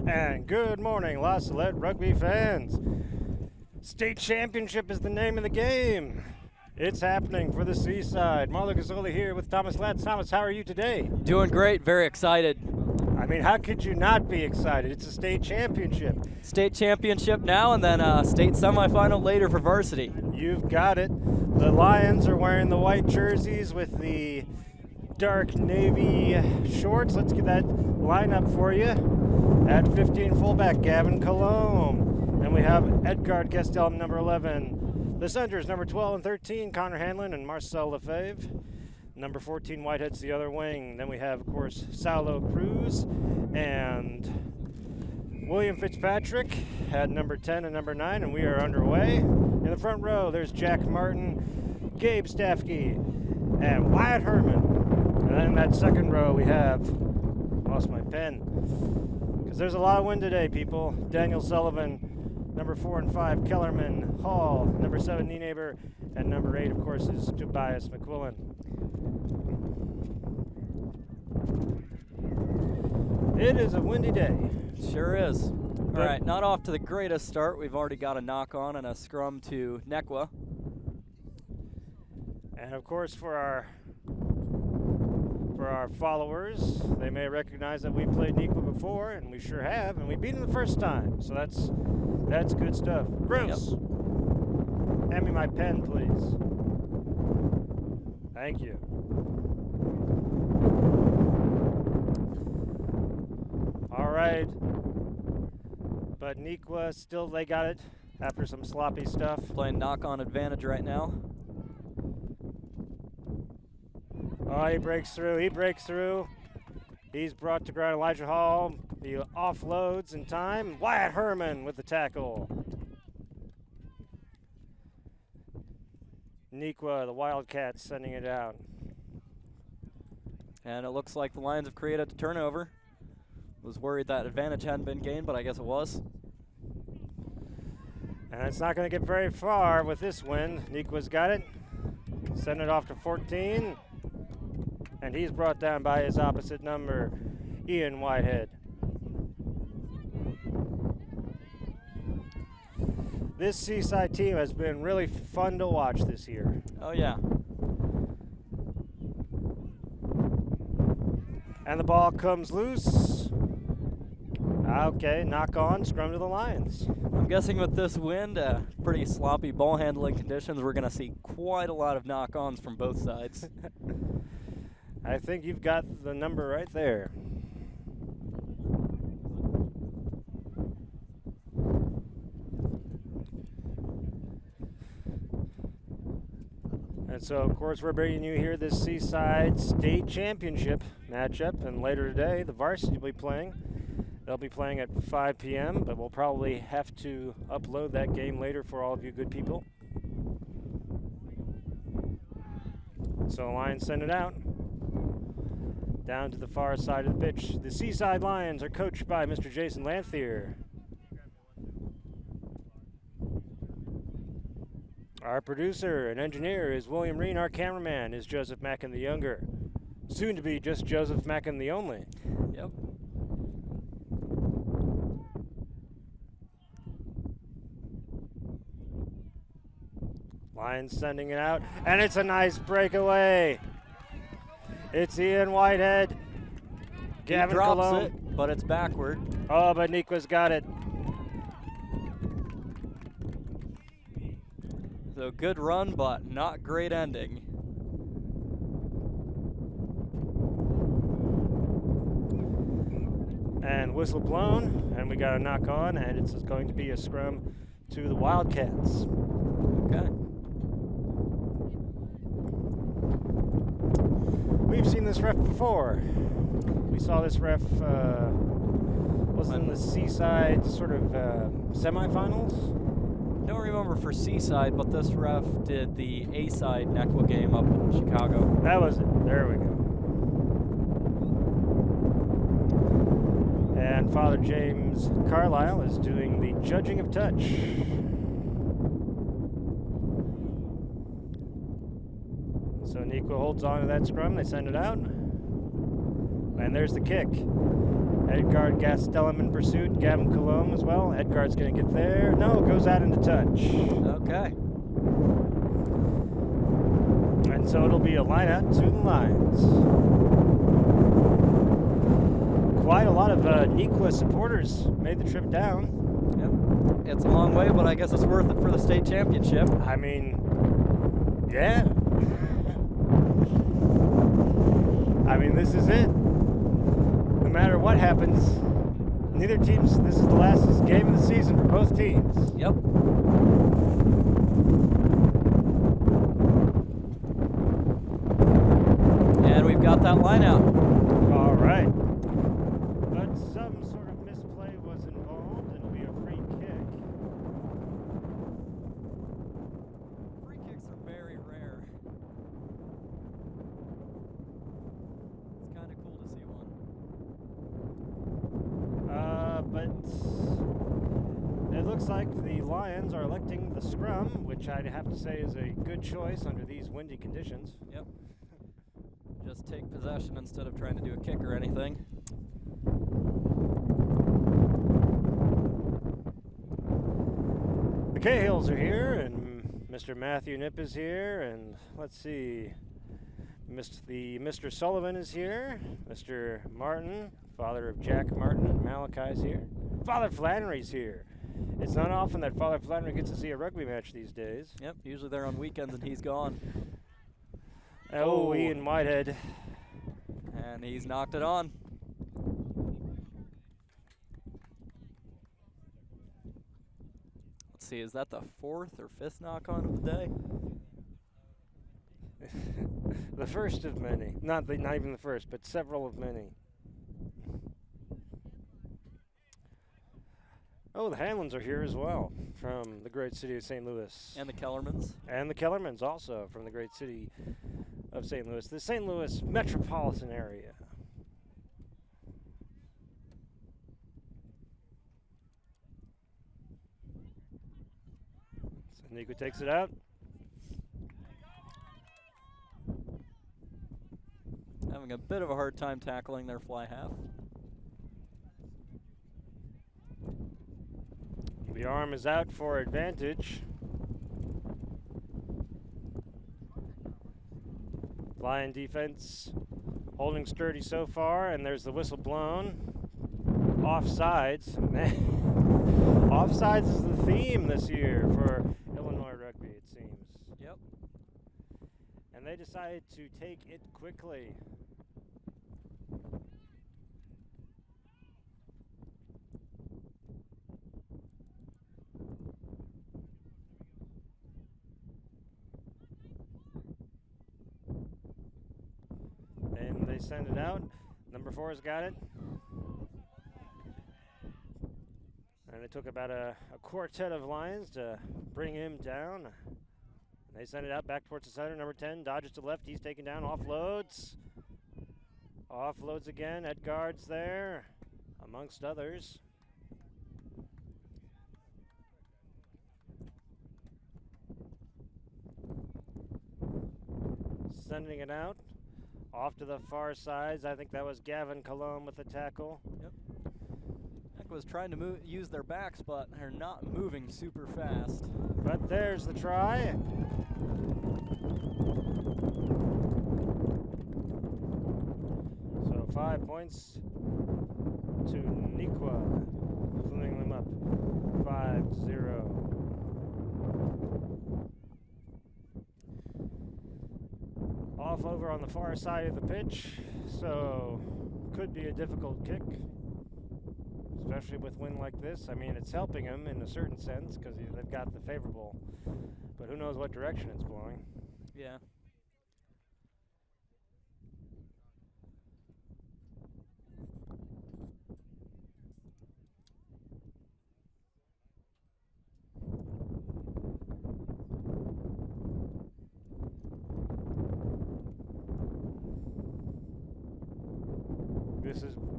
And good morning, La Salette rugby fans. State championship is the name of the game. It's happening for the Seaside. Marlo Gazzoli here with Thomas Latz. Thomas, how are you today? Doing great, very excited. I mean, how could you not be excited? It's a state championship. State championship now, and then state semifinal later for varsity. You've got it. The Lions are wearing the white jerseys with the dark navy shorts. Let's get that lineup for you. At 15, fullback Gavin Colomb. Then we have Edgard Gestel, number 11. The centers, number 12 and 13, Connor Hanlon and Marcel Lefebvre. Number 14, Whitehead's the other wing. Then we have, of course, Saulo Cruz and William Fitzpatrick at number 10 and number 9, and we are underway. In the front row, there's Jack Martin, Gabe Staffke, and Wyatt Herman. And then in that second row, we have, lost my pen, because there's a lot of wind today, people. Daniel Sullivan, number 4 and 5, Kellerman Hall, number 7, Nienaber, and number 8, of course, is Tobias McQuillan. It is a windy day. Sure is. All right, not off to the greatest start. We've already got a knock on and a scrum to Neuqua. And of course, for our followers, they may recognize that we played Neuqua before, and we sure have, and we beat them the first time. So that's good stuff. Bruce, yep. Hand me my pen, please. Thank you. All right. But Neuqua still, they got it after some sloppy stuff. Playing knock-on advantage right now. Oh, he breaks through. He's brought to ground. Elijah Hall, he offloads in time. Wyatt Herman with the tackle. Neuqua, the Wildcats, sending it out. And it looks like the Lions have created a turnover. Was worried that advantage hadn't been gained, but I guess it was. And it's not going to get very far with this win. Neuqua's got it. Send it off to 14. And he's brought down by his opposite number, Ian Whitehead. This Seaside team has been really fun to watch this year. Oh, yeah. And the ball comes loose. Okay, knock on, scrum to the Lions. I'm guessing with this wind, pretty sloppy ball handling conditions, we're going to see quite a lot of knock-ons from both sides. I think you've got the number right there. And so, of course, we're bringing you here this Seaside State Championship matchup. And later today, the varsity will be playing. They'll be playing at 5 p.m., but we'll probably have to upload that game later for all of you good people. So Lions send it out. Down to the far side of the pitch. The Seaside Lions are coached by Mr. Jason Lanthier. Our producer and engineer is William Reen. Our cameraman is Joseph Mackin the Younger. Soon to be just Joseph Mackin the Only. Yep. Lions sending it out, and it's a nice breakaway. It's Ian Whitehead. Gavin drops Colomb. It, but it's backward. Oh, but Neuqua's got it. So good run, but not great ending. And whistle blown, and we got a knock on, and it's going to be a scrum to the Wildcats. Okay. We've seen this ref before. We saw this ref, was in the Seaside sort of semifinals. Don't remember for Seaside, but this ref did the A-side Neuqua game up in Chicago. That was it. There we go. And Father James Carlisle is doing the judging of touch. So Neuqua holds on to that scrum. They send it out. And there's the kick. Edgard Gastelum in pursuit. Gavin Colomb as well. Edgard's going to get there. No, goes out into touch. Okay. And so it'll be a line out to the Lions. Quite a lot of Neuqua supporters made the trip down. Yep. It's a long way, but I guess it's worth it for the state championship. I mean, yeah. I mean, this is it. No matter what happens, neither team's, this is the last game of the season for both teams. Yep. And we've got that line out. All right. But some sort of misplay was involved. It'll be a free kick. Free kicks are very rare. It's kind of cool to see one. But it looks like the Lions are electing the scrum, which I'd have to say is a good choice under these windy conditions. Yep. Just take possession instead of trying to do a kick or anything. The Cahills are here, and Mr. Matthew Nip is here, and let's see, Mr. Sullivan is here, Mr. Martin, father of Jack Martin and Malachi's here, Father Flannery's here. It's not often that Father Flannery gets to see a rugby match these days. Yep, usually they're on weekends and he's gone. Oh, Ian Whitehead. And he's knocked it on. Let's see, is that the 4th or 5th knock-on of the day? The first of many. Not even the first, but several of many. Oh, the Hanlons are here as well, from the great city of St. Louis. And the Kellermans. And the Kellermans also, from the great city of St. Louis, the St. Louis metropolitan area. So Neuqua takes it out. Having a bit of a hard time tackling their fly half. The arm is out for advantage. Lion defense holding sturdy so far, and there's the whistle blown. Offsides. Offsides is the theme this year for Illinois rugby, it seems. Yep. And they decided to take it quickly. And they send it out. Number 4's got it. And it took about a quartet of Lions to bring him down. They send it out back towards the center. Number 10 dodges to left. He's taken down. Offloads. Offloads again. Edgard's there, amongst others. Sending it out. Off to the far sides. I think that was Gavin Colomb with the tackle. Yep. Was trying to use their backs, but they're not moving super fast. But there's the try. So 5 points to Neuqua, cleaning them up 5-0. Off over on the far side of the pitch, so could be a difficult kick. Especially with wind like this. I mean, it's helping them in a certain sense because they've got the favorable, but who knows what direction it's blowing. Yeah.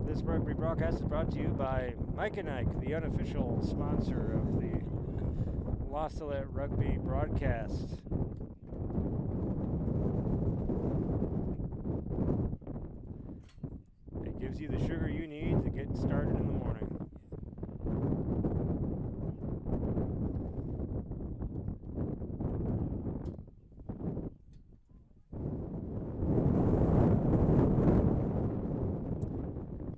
This rugby broadcast is brought to you by Mike and Ike, the unofficial sponsor of the Salette rugby broadcast. It gives you the sugar you need to get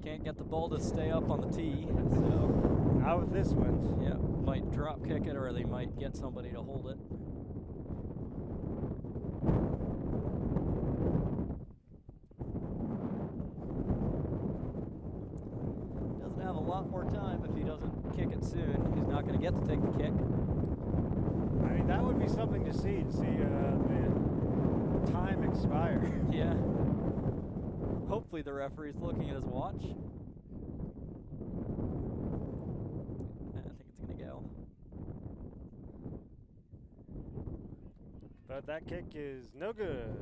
can't get the ball to stay up on the tee, so Out with this wind. yeah, might drop kick it or they might get somebody to hold it. Doesn't have a lot more time if he doesn't kick it soon. He's not going to get to take the kick. I mean, that would be something to see the time expire. Yeah. Hopefully the referee's looking at his watch. I think it's going to go. But that kick is no good.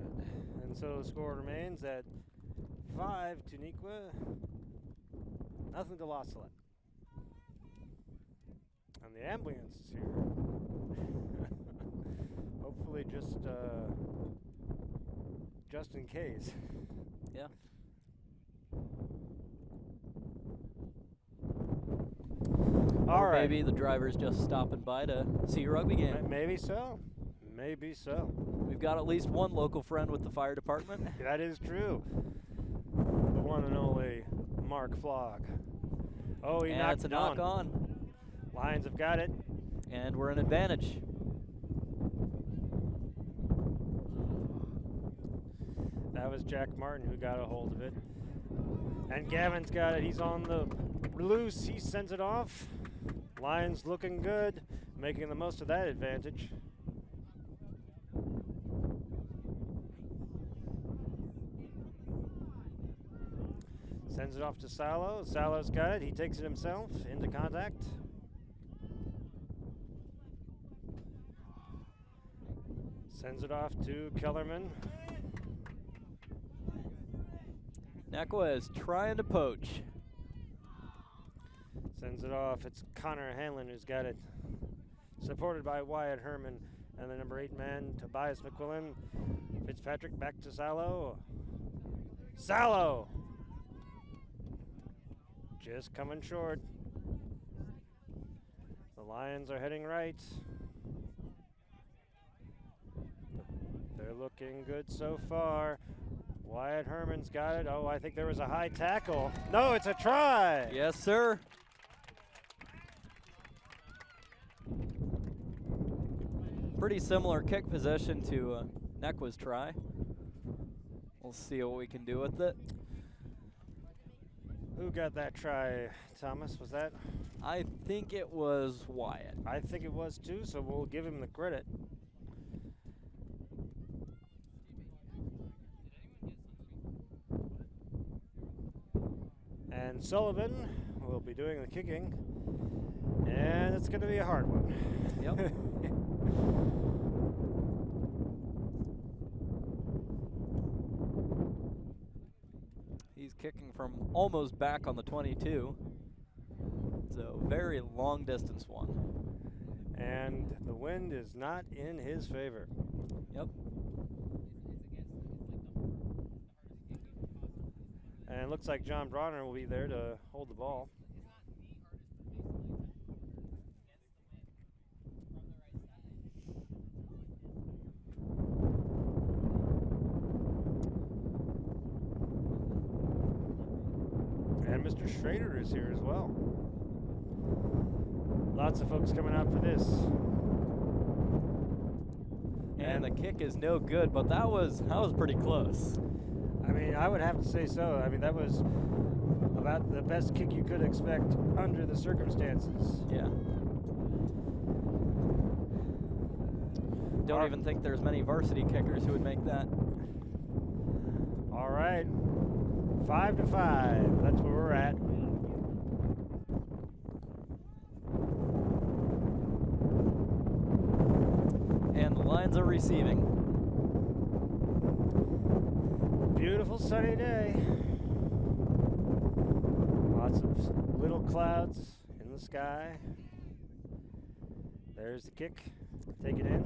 And so the score remains at 5 to Neuqua. Nothing to loss Salette. And the ambulance is here. Hopefully just in case. Yeah. All Or right. maybe the driver's just stopping by to see a rugby game. Maybe so. Maybe so. We've got at least one local friend with the fire department. That is true. The one and only Mark Flog. Oh, he And knocked it's a it knock on. Lions have got it. And we're in advantage. That was Jack Martin who got a hold of it. And Gavin's got it. He's on the loose. He sends it off. Lions looking good, making the most of that advantage. Sends it off to Salo. Salo's got it. He takes it himself into contact. Sends it off to Kellerman. Neuqua is trying to poach. Sends it off. It's Connor Hanlon who's got it. Supported by Wyatt Herman and the number 8 man, Tobias McQuillan. Fitzpatrick back to Salo. Salo! Just coming short. The Lions are heading right. They're looking good so far. Wyatt Herman's got it. Oh, I think there was a high tackle. No, it's a try! Yes, sir. Pretty similar kick position to Neuqua's try. We'll see what we can do with it. Who got that try, Thomas? Was that? I think it was Wyatt. I think it was too, so we'll give him the credit. And Sullivan will be doing the kicking. And it's going to be a hard one. Yep. He's kicking from almost back on the 22. So very long distance one. And the wind is not in his favor. Yep. And it looks like John Bronner will be there to hold the ball. And Mr. Schrader is here as well. Lots of folks coming out for this. And the kick is no good, but that was pretty close. I mean, I would have to say so. I mean, that was about the best kick you could expect under the circumstances. Yeah. Don't even think there's many varsity kickers who would make that. All right. 5 to 5. That's where we're at. And the Lions are receiving. Beautiful sunny day. Lots of little clouds in the sky. There's the kick. Take it in.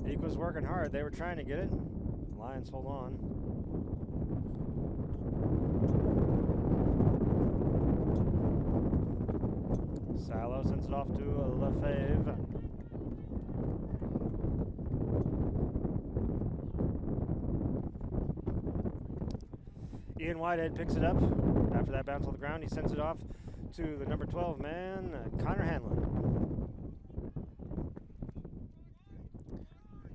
Neuqua's working hard. They were trying to get it. Lions hold on. Silo sends it off to Lefebvre. Ian Whitehead picks it up. After that bounce on the ground, he sends it off to the number 12 man, Connor Hanlon.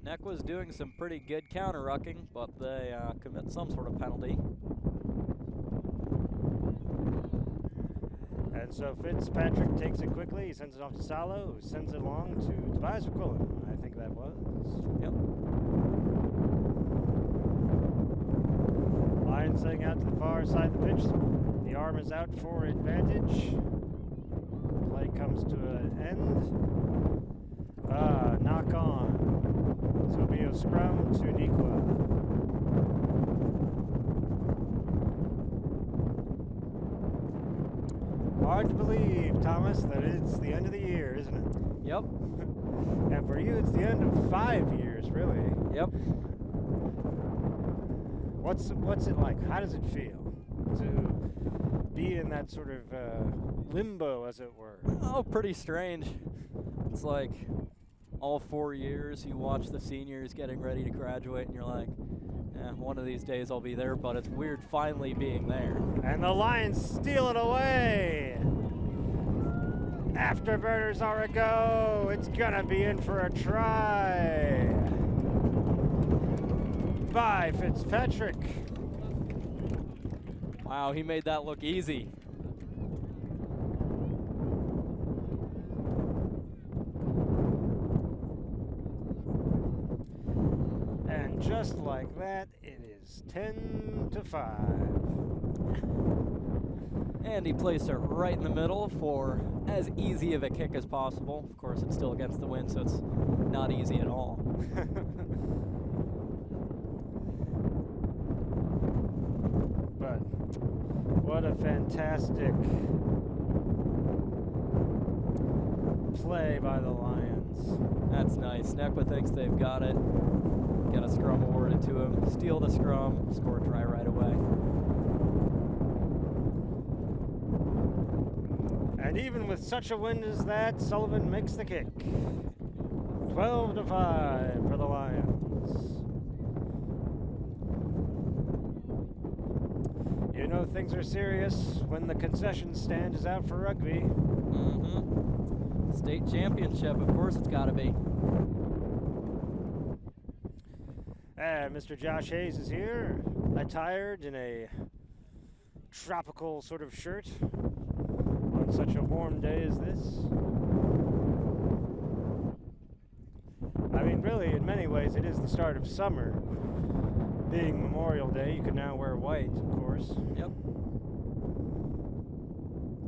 Neuqua's doing some pretty good counter-rucking, but they commit some sort of penalty. And so Fitzpatrick takes it quickly. He sends it off to Salo, who sends it along to Tobias McQuillan, I think that was. Yep. Lions setting out to the far side of the pitch. The arm is out for advantage. Play comes to an end. Knock on. So it'll be a scrum to Neuqua. Hard to believe, Thomas, that it's the end of the year, isn't it? Yep. And for you, it's the end of 5 years, really. Yep. What's it like? How does it feel to be in that sort of limbo, as it were? Oh, pretty strange. It's like all 4 years you watch the seniors getting ready to graduate, and you're like, one of these days I'll be there, but it's weird finally being there. And the Lions steal it away. Afterburners are a go. It's gonna be in for a try by Fitzpatrick. Wow, he made that look easy. And just like that, it is 10-5. And he placed it right in the middle for as easy of a kick as possible. Of course, it's still against the wind, so it's not easy at all. But what a fantastic play by the Lions. That's nice. Neuqua thinks they've got it. Get a scrum awarded to him. Steal the scrum. Score a try right away. And even with such a wind as that, Sullivan makes the kick. 12-5 for the Lions. You know things are serious when the concession stand is out for rugby. Mm-hmm. State championship, of course it's got to be. And Mr. Josh Hayes is here, attired in a tropical sort of shirt on such a warm day as this. I mean, really, in many ways, it is the start of summer. Being Memorial Day, you can now wear white, of course. Yep.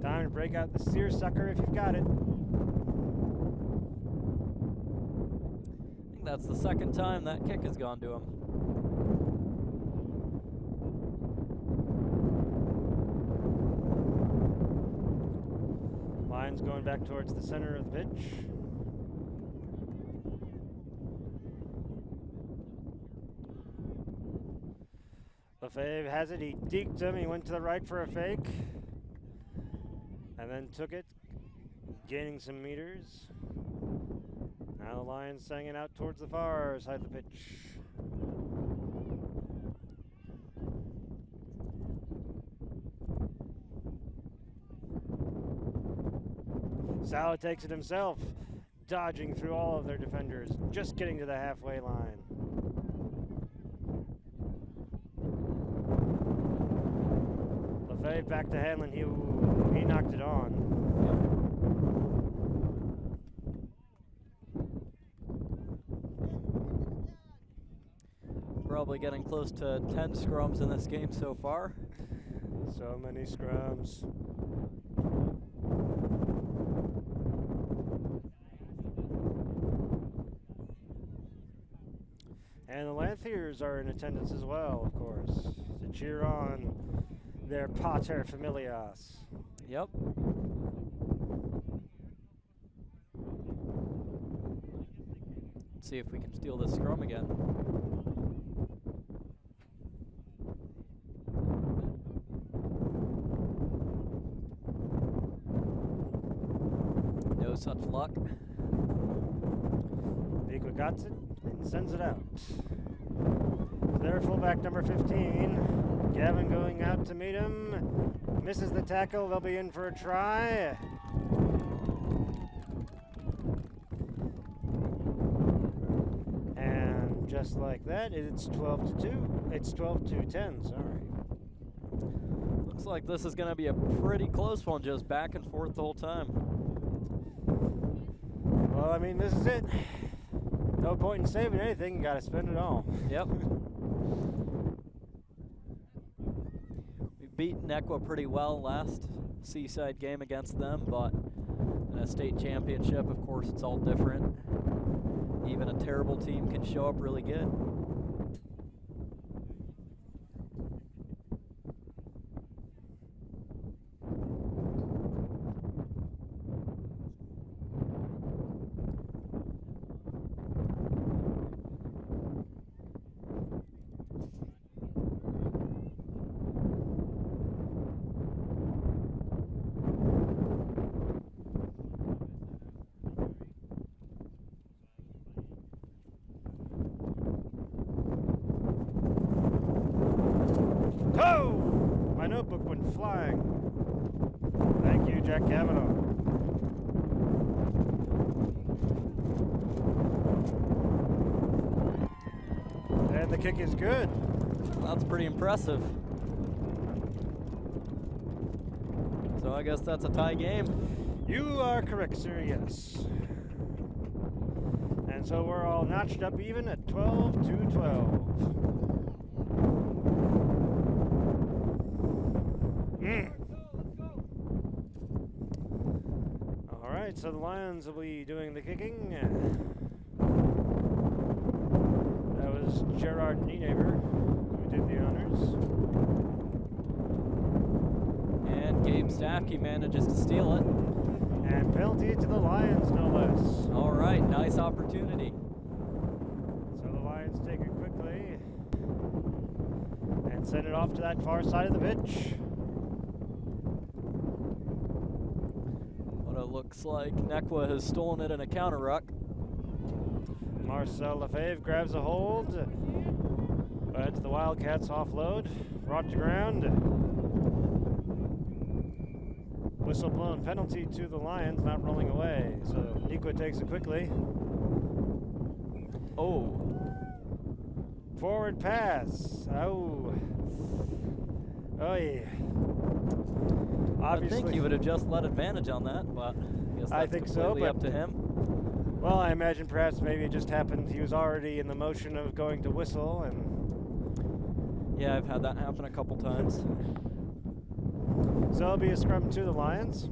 Time to break out the seersucker if you've got it. I think that's the second time that kick has gone to him. Lions going back towards the center of the pitch. Lefebvre has it. He deked him. He went to the right for a fake. And then took it, gaining some meters. Now the Lions sending it out towards the far side of the pitch. Salette takes it himself, dodging through all of their defenders, just getting to the halfway line. Lefebvre back to Hanlon. He knocked it on. Probably getting close to 10 scrums in this game so far. So many scrums. And the Lanciers are in attendance as well, of course, to cheer on their pater familias. Yep. Let's see if we can steal this scrum again. luck. Neuqua got it and sends it out. Their fullback number 15, Gavin going out to meet him. Misses the tackle, they'll be in for a try. And just like that, it's 12-2. It's 12-10, sorry. Looks like this is going to be a pretty close one, just back and forth the whole time. Well, I mean, this is it. No point in saving anything, you gotta spend it all. Yep. We beat Neuqua pretty well last Seaside game against them, but in a state championship, of course, it's all different. Even a terrible team can show up really good. Oh! My notebook went flying. Thank you, Jack Cavanaugh. And the kick is good. That's pretty impressive. So I guess that's a tie game. You are correct, sir, yes. And so we're all notched up even at 12-12. All right, so the Lions will be doing the kicking. That was Gerard Nienaber who did the honors. And Gabe Staffke manages to steal it. And penalty to the Lions, no less. All right, nice opportunity. So the Lions take it quickly and send it off to that far side of the pitch. What it looks like Neuqua has stolen it in a counter ruck. Marcel Lefebvre grabs a hold, but the Wildcats offload, brought to ground. Whistle blown, penalty to the Lions, not rolling away. So Neuqua takes it quickly. Oh. Forward pass. Oh. Oh yeah. I think he would have just let advantage on that, but I guess that's completely up to him. Well, I imagine perhaps maybe it just happened. He was already in the motion of going to whistle, and yeah, I've had that happen a couple times. So it'll be a scrum to the Lions.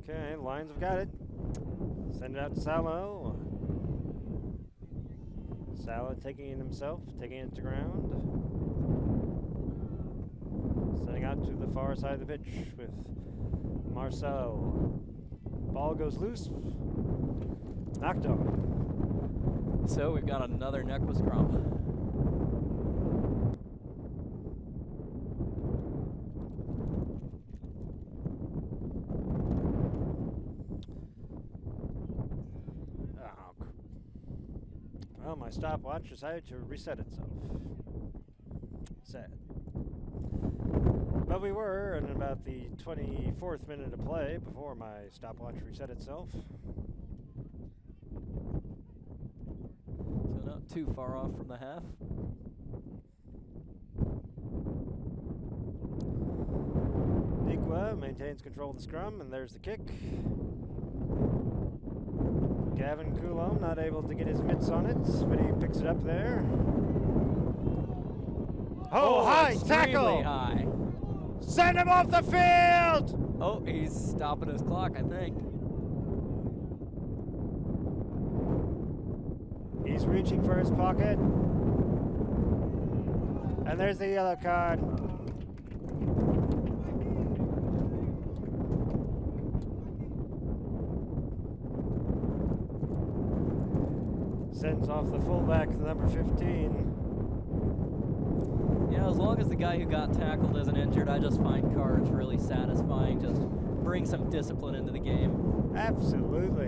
Okay, Lions have got it. Send it out to Salo. Salo taking it himself, taking it to ground. Sending out to the far side of the pitch with Marcel. Ball goes loose. Knocked on. So we've got another Neuqua scrum. Well, my stopwatch decided to reset itself. Sad. But we were in about the 24th minute of play before my stopwatch reset itself. So not too far off from the half. Neuqua maintains control of the scrum, and there's the kick. Gavin Coulomb not able to get his mitts on it, but he picks it up there. Oh, high tackle! High. Send him off the field! Oh, he's stopping his clock, I think. He's reaching for his pocket. And there's the yellow card. sends off the fullback, the number 15. Yeah, as long as the guy who got tackled isn't injured, I just find cards really satisfying. Just bring some discipline into the game. Absolutely.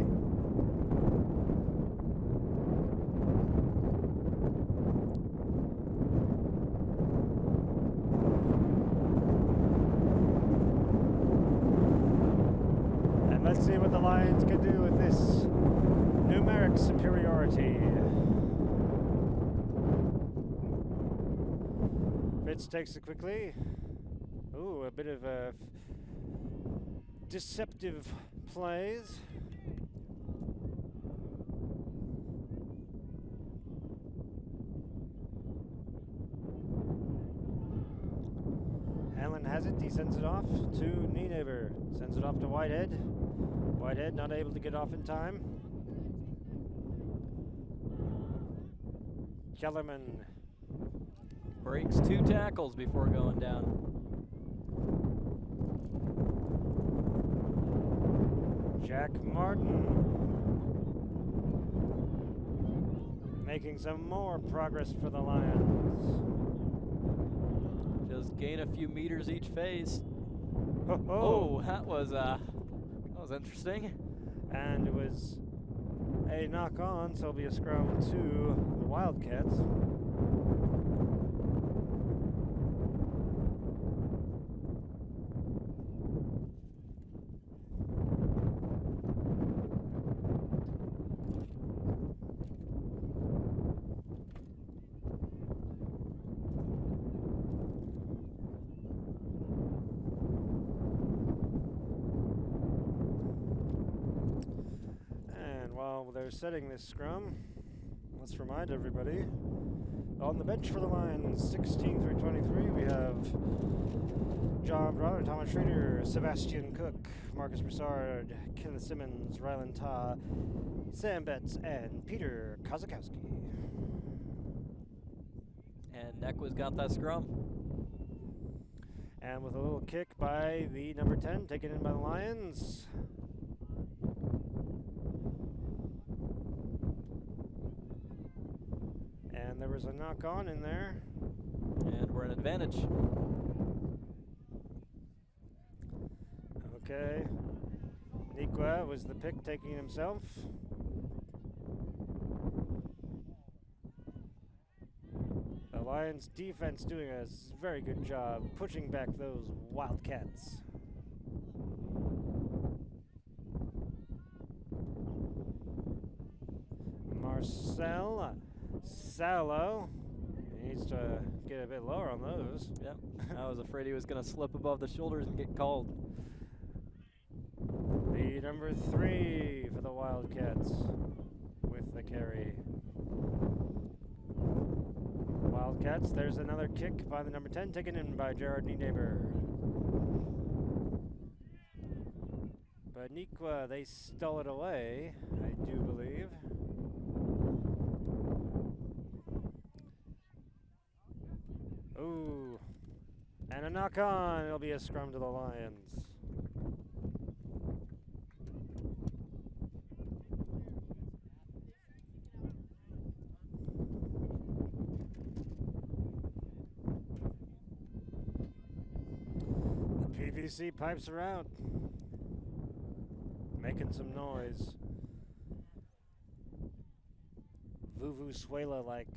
And let's see what the Lions can do with this numeric superiority. Fitz takes it quickly. Ooh, a bit of deceptive plays. Allen has it. He sends it off to Nienaber. Sends it off to Whitehead. Whitehead not able to get off in time. Kellerman breaks 2 tackles before going down. Jack Martin making some more progress for the Lions. Just gain a few meters each phase. Oh, that was interesting. And it was a knock on, so it'll be a scrum to the Wildcats. They're setting this scrum. Let's remind everybody, on the bench for the Lions, 16 through 23, we have John Brown, Thomas Schrader, Sebastian Cook, Marcus Broussard, Kenneth Simmons, Rylan Ta, Sam Betts, and Peter Kozakowski. And Neuqua's got that scrum. And with a little kick by the number 10, taken in by the Lions. And there was a knock-on in there. And we're in advantage. Okay. Neuqua was the pick, taking it himself. The Lions defense doing a very good job pushing back those Wildcats. Marcel Salo needs to get a bit lower on those. Yep. I was afraid he was going to slip above the shoulders and get called. The number 3 for the Wildcats with the carry. Wildcats, there's another kick by the number 10, taken in by Gerard Nienaber. But Neuqua, they stole it away, I do believe. Ooh, and a knock on. It'll be a scrum to the Lions. The PVC pipes are out, making some noise. Vuvuzuela like.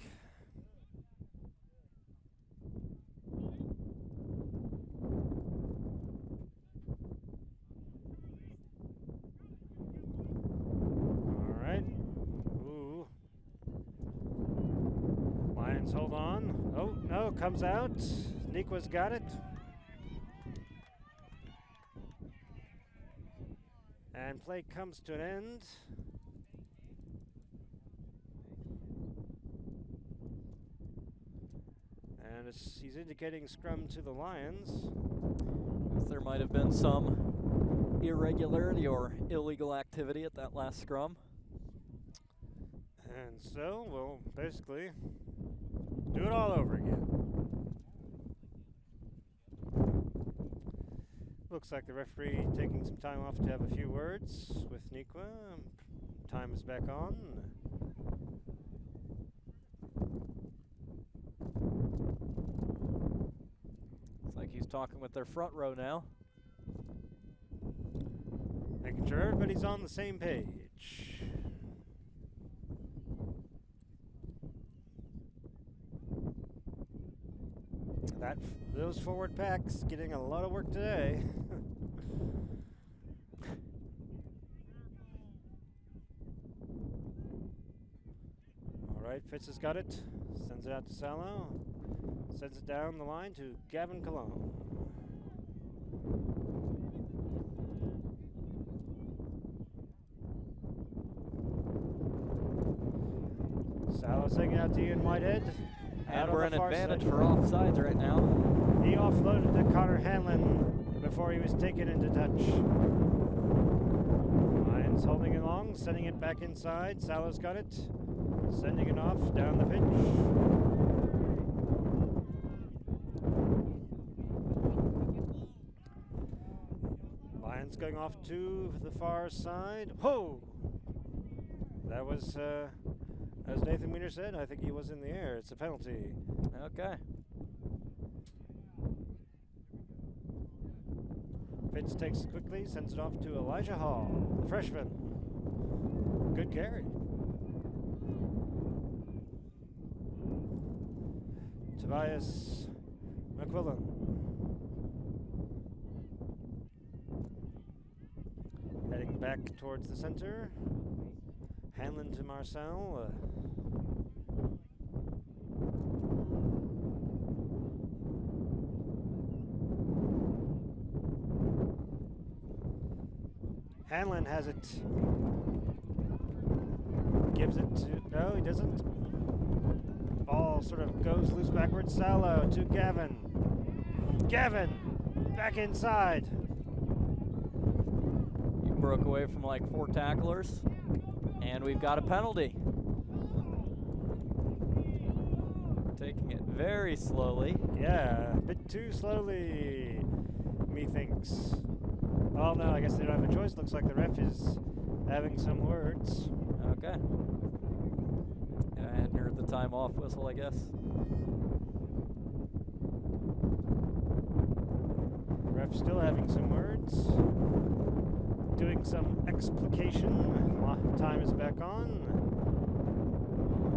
Hold on. Oh, no, comes out. Neuqua's got it. And play comes to an end. And he's indicating scrum to the Lions. There might have been some irregularity or illegal activity at that last scrum. And so we'll basically do it all over again. Looks like the referee taking some time off to have a few words with Neuqua. Time is back on. talking with their front row now. Making sure everybody's on the same page. Those forward packs getting a lot of work today. All right, Fitz has got it. Sends it out to Salo. Sends it down the line to Gavin Cologne. Salo sending it out to Ian Whitehead. And we're in advantage for offsides right now. He offloaded to Connor Hanlon before he was taken into touch. Lions holding it along, sending it back inside. Salo's got it. Sending it off down the pitch. Lions going off to the far side. Ho! That was, as Nathan Wiener said, I think he was in the air. It's a penalty. Okay. Fitz takes it quickly, sends it off to Elijah Hall, the freshman. Good carry. Tobias McQuillan. Heading back towards the center. Hanlon to Marcel. Hanlon has it. Gives it to, no, he doesn't. Ball sort of goes loose backwards. Salo to Gavin. Gavin, back inside. He broke away from like 4 tacklers, and we've got a penalty. Taking it very slowly. Yeah, a bit too slowly, methinks. Oh no, I guess they don't have a choice. Looks like the ref is having some words. Okay. Yeah, I hadn't heard the time off whistle, I guess. Ref still having some words. Doing some explication. Time is back on.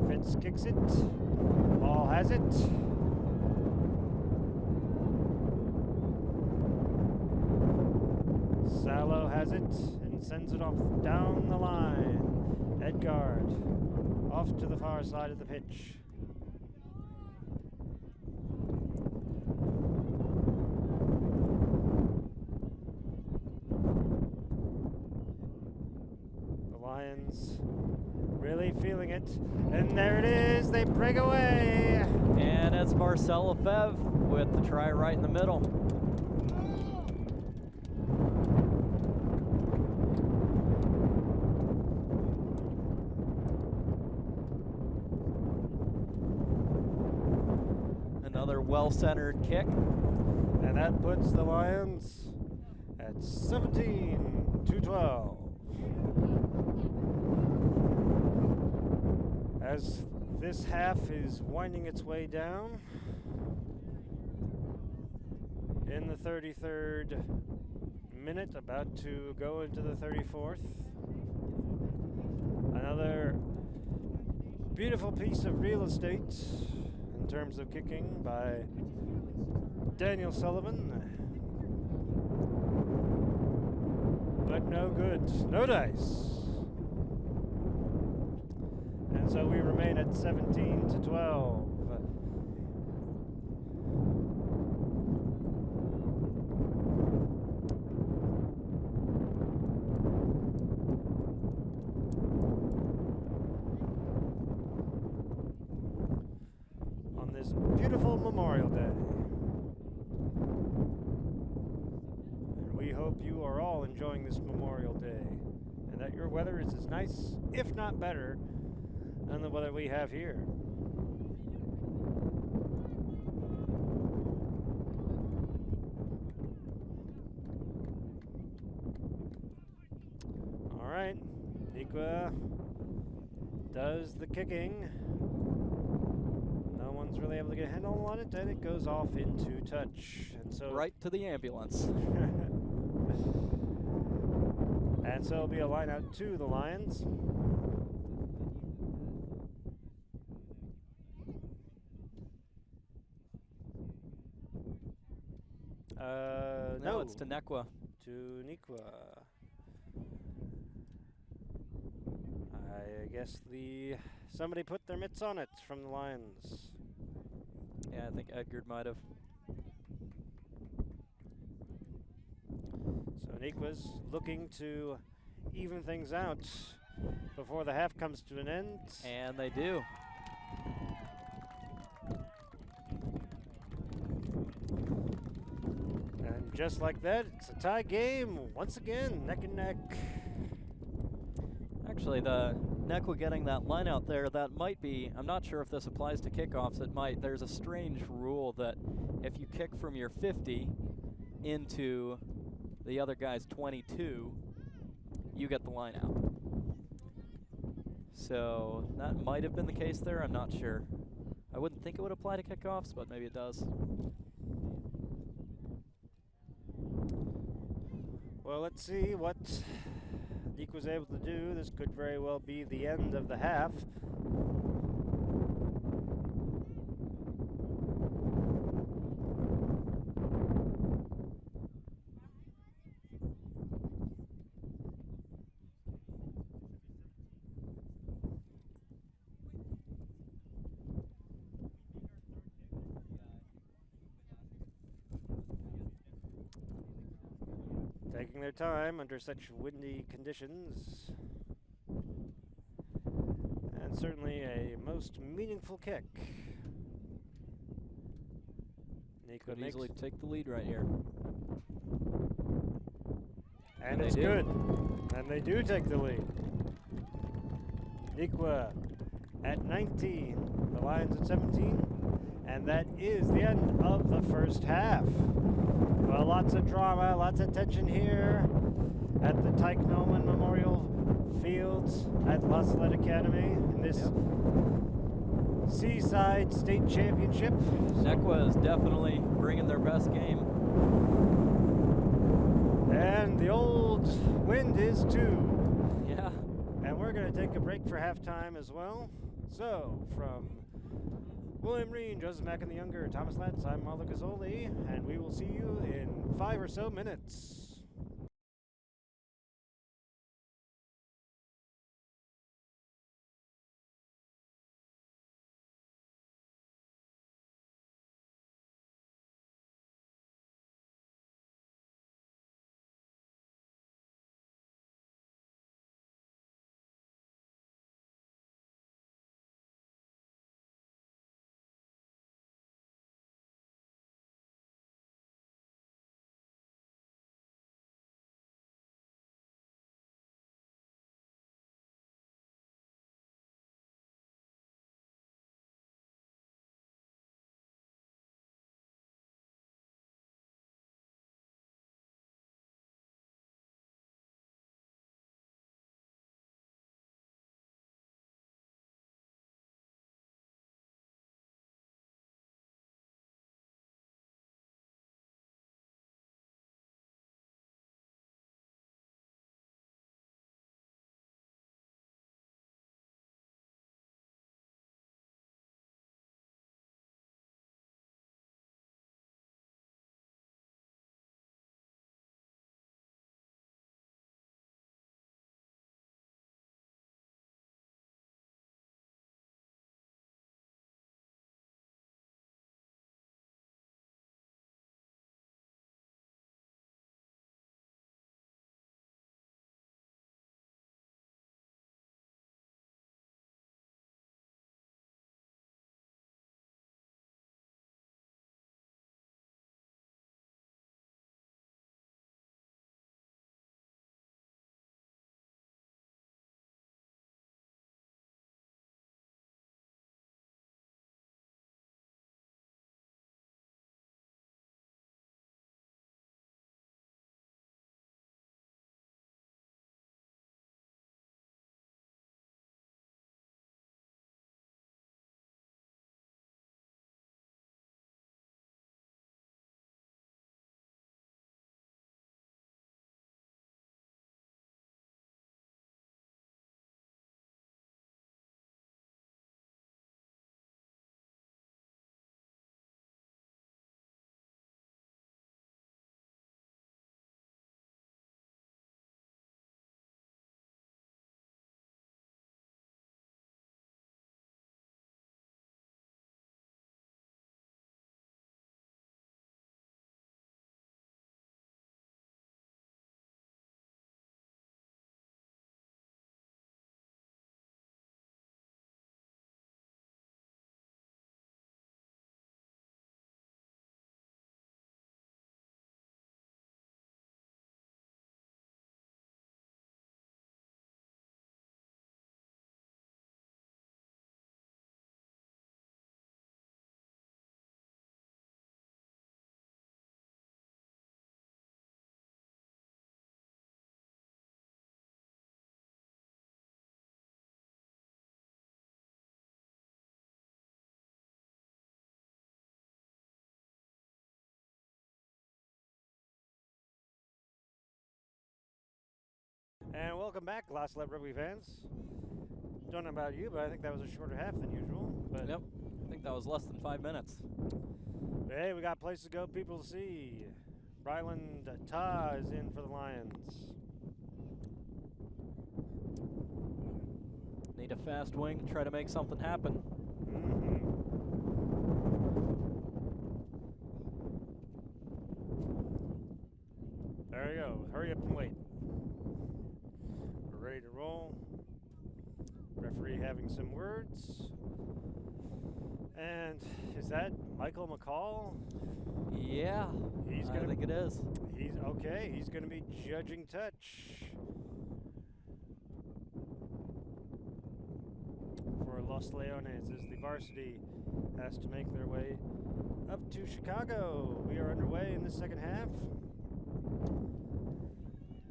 Fitz kicks it. Ball has it. Salo has it and sends it off down the line. Edgard off to the far side of the pitch. The Lions really feeling it. And there it is. They break away. And it's Marcel Lefebvre with the try right in the middle. Well-centered kick. And that puts the Lions at 17-12. As this half is winding its way down, in the 33rd minute, about to go into the 34th. Another beautiful piece of real estate in terms of kicking by Daniel Sullivan. But no good, no dice. And so we remain at 17-12. Beautiful Memorial Day. And we hope you are all enjoying this Memorial Day and that your weather is as nice, if not better, than the weather we have here. All right, Neuqua does the kicking. No one one's really able to get a handle on it, and it goes off into touch. And so Right to the ambulance. and so it'll be a line out to the Lions. No, it's to Neuqua. To Neuqua. I guess somebody put their mitts on it from the Lions. Yeah, I think Edgar might have. So Neuqua's looking to even things out before the half comes to an end. And they do. And just like that, it's a tie game once again, neck and neck. Actually, the Neuqua getting that line out there, that might be, I'm not sure if this applies to kickoffs, it might. There's a strange rule that if you kick from your 50 into the other guy's 22, you get the line out. So that might have been the case there, I'm not sure. I wouldn't think it would apply to kickoffs, but maybe it does. Well, let's see what Deke was able to do. This could very well be the end of the half. Taking their time under such windy conditions. And certainly a most meaningful kick. Could easily take the lead right here. And it's good. And they do take the lead. Neuqua at 19, the Lions at 17. And that is the end of the first half. Well, lots of drama, lots of tension here at the Tyke Nollman Memorial Fields at Salette Academy in this Seaside State Championship. Neuqua is definitely bringing their best game. And the old wind is too. Yeah. And we're going to take a break for halftime as well. So, from William Reen, Joseph Mack and the Younger, Thomas Lentz, I'm Marlo Gazzoli, and we will see you in 5 or so minutes. welcome back, Salette rugby fans. Don't know about you, but I think that was a shorter half than usual. But Yep, I think that was less than 5 minutes. hey, we got places to go, people to see. Ryland Ta is in for the Lions. Need a fast wing to try to make something happen. There you go. Hurry up and wait. We're ready to roll. Referee having some words. And is that Michael McCall? Yeah, I think it is. He's okay. He's going to be judging touch for Los Leones as the varsity has to make their way up to Chicago. We are underway in the second half.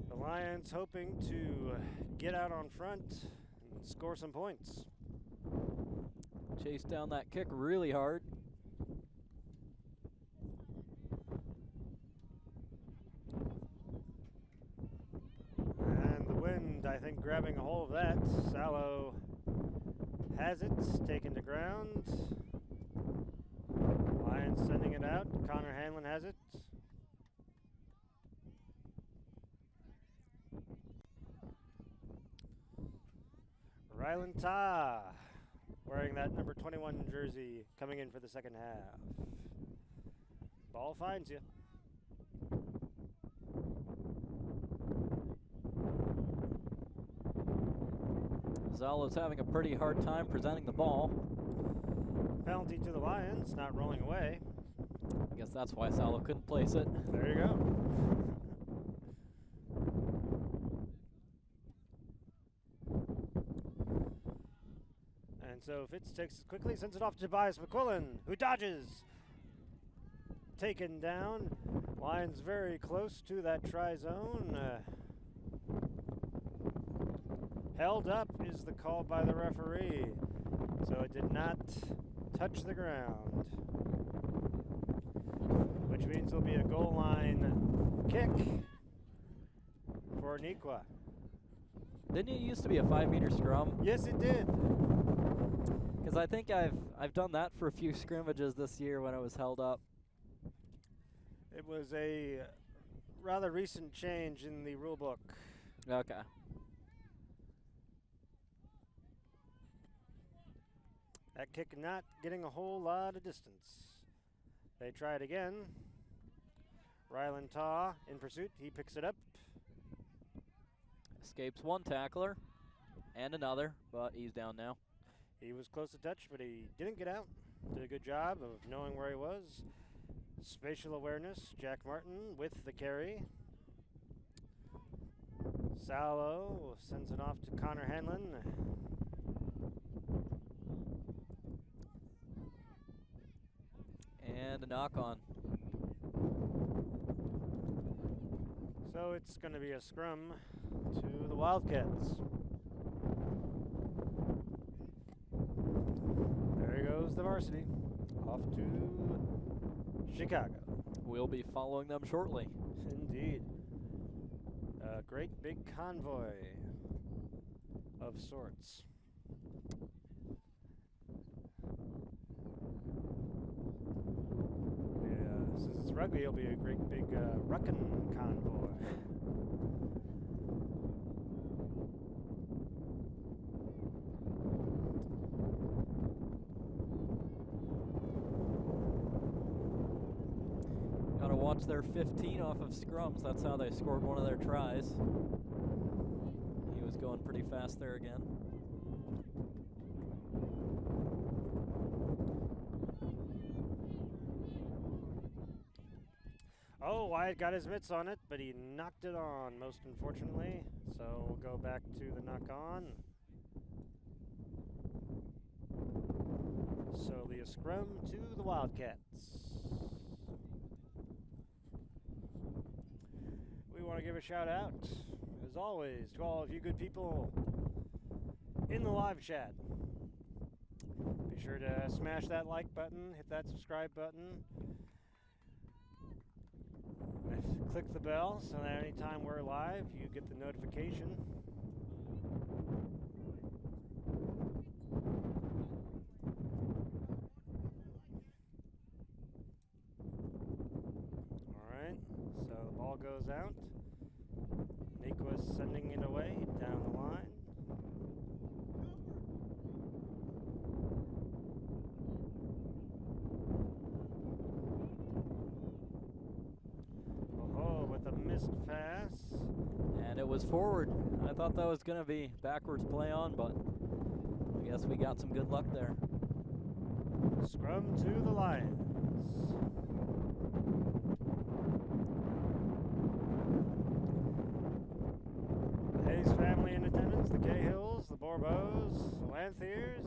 The Lions hoping to get out on front and score some points. Chase down that kick really hard. And the wind, I think, grabbing a hold of that. Sallow has it, taken to ground. Lions sending it out. Connor Hanlon has it. Ryland Ta, wearing that number 21 jersey, coming in for the second half. Ball finds you. Zala's having a pretty hard time presenting the ball. Penalty to the Lions, not rolling away. I guess that's why Zala couldn't place it. There you go. And so Fitz takes it quickly, sends it off to Tobias McQuillan, who dodges. Taken down. Lions very close to that try zone. Held up is the call by the referee. So it did not touch the ground. Which means there'll be a goal line kick for Neuqua. Didn't it used to be a 5-meter scrum? Yes, it did. Because I think I've done that for a few scrimmages this year when it was held up. It was a rather recent change in the rule book. Okay. That kick not getting a whole lot of distance. They try it again. Ryland Ta in pursuit. He picks it up. Escapes one tackler and another, but he's down now. He was close to touch, but he didn't get out. Did a good job of knowing where he was. Spatial awareness, Jack Martin with the carry. Sallow sends it off to Connor Hanlon. And a knock on. So it's going to be a scrum to the Wildcats. There goes the varsity, off to Chicago. We'll be following them shortly. Indeed. A great big convoy of sorts. Yeah, since it's rugby, it'll be a great big ruckin' convoy. Gotta watch their 15 off of scrums. That's how they scored one of their tries. He was going pretty fast there again. Oh, Wyatt got his mitts on it, but he knocked it on, most unfortunately. So we'll go back to the knock on. So the scrum to the Wildcats. We want to give a shout out, as always, to all of you good people in the live chat. Be sure to smash that like button, hit that subscribe button. Click the bell so that anytime we're live, you get the notification. ball goes out. Neuqua's sending it away down the line. Oh, with a missed pass. And it was forward. I thought that was going to be backwards play on, but I guess we got some good luck there. Scrum to the Lions. The Hayes family in attendance, the Cahills, the Borbos, the Lanthiers,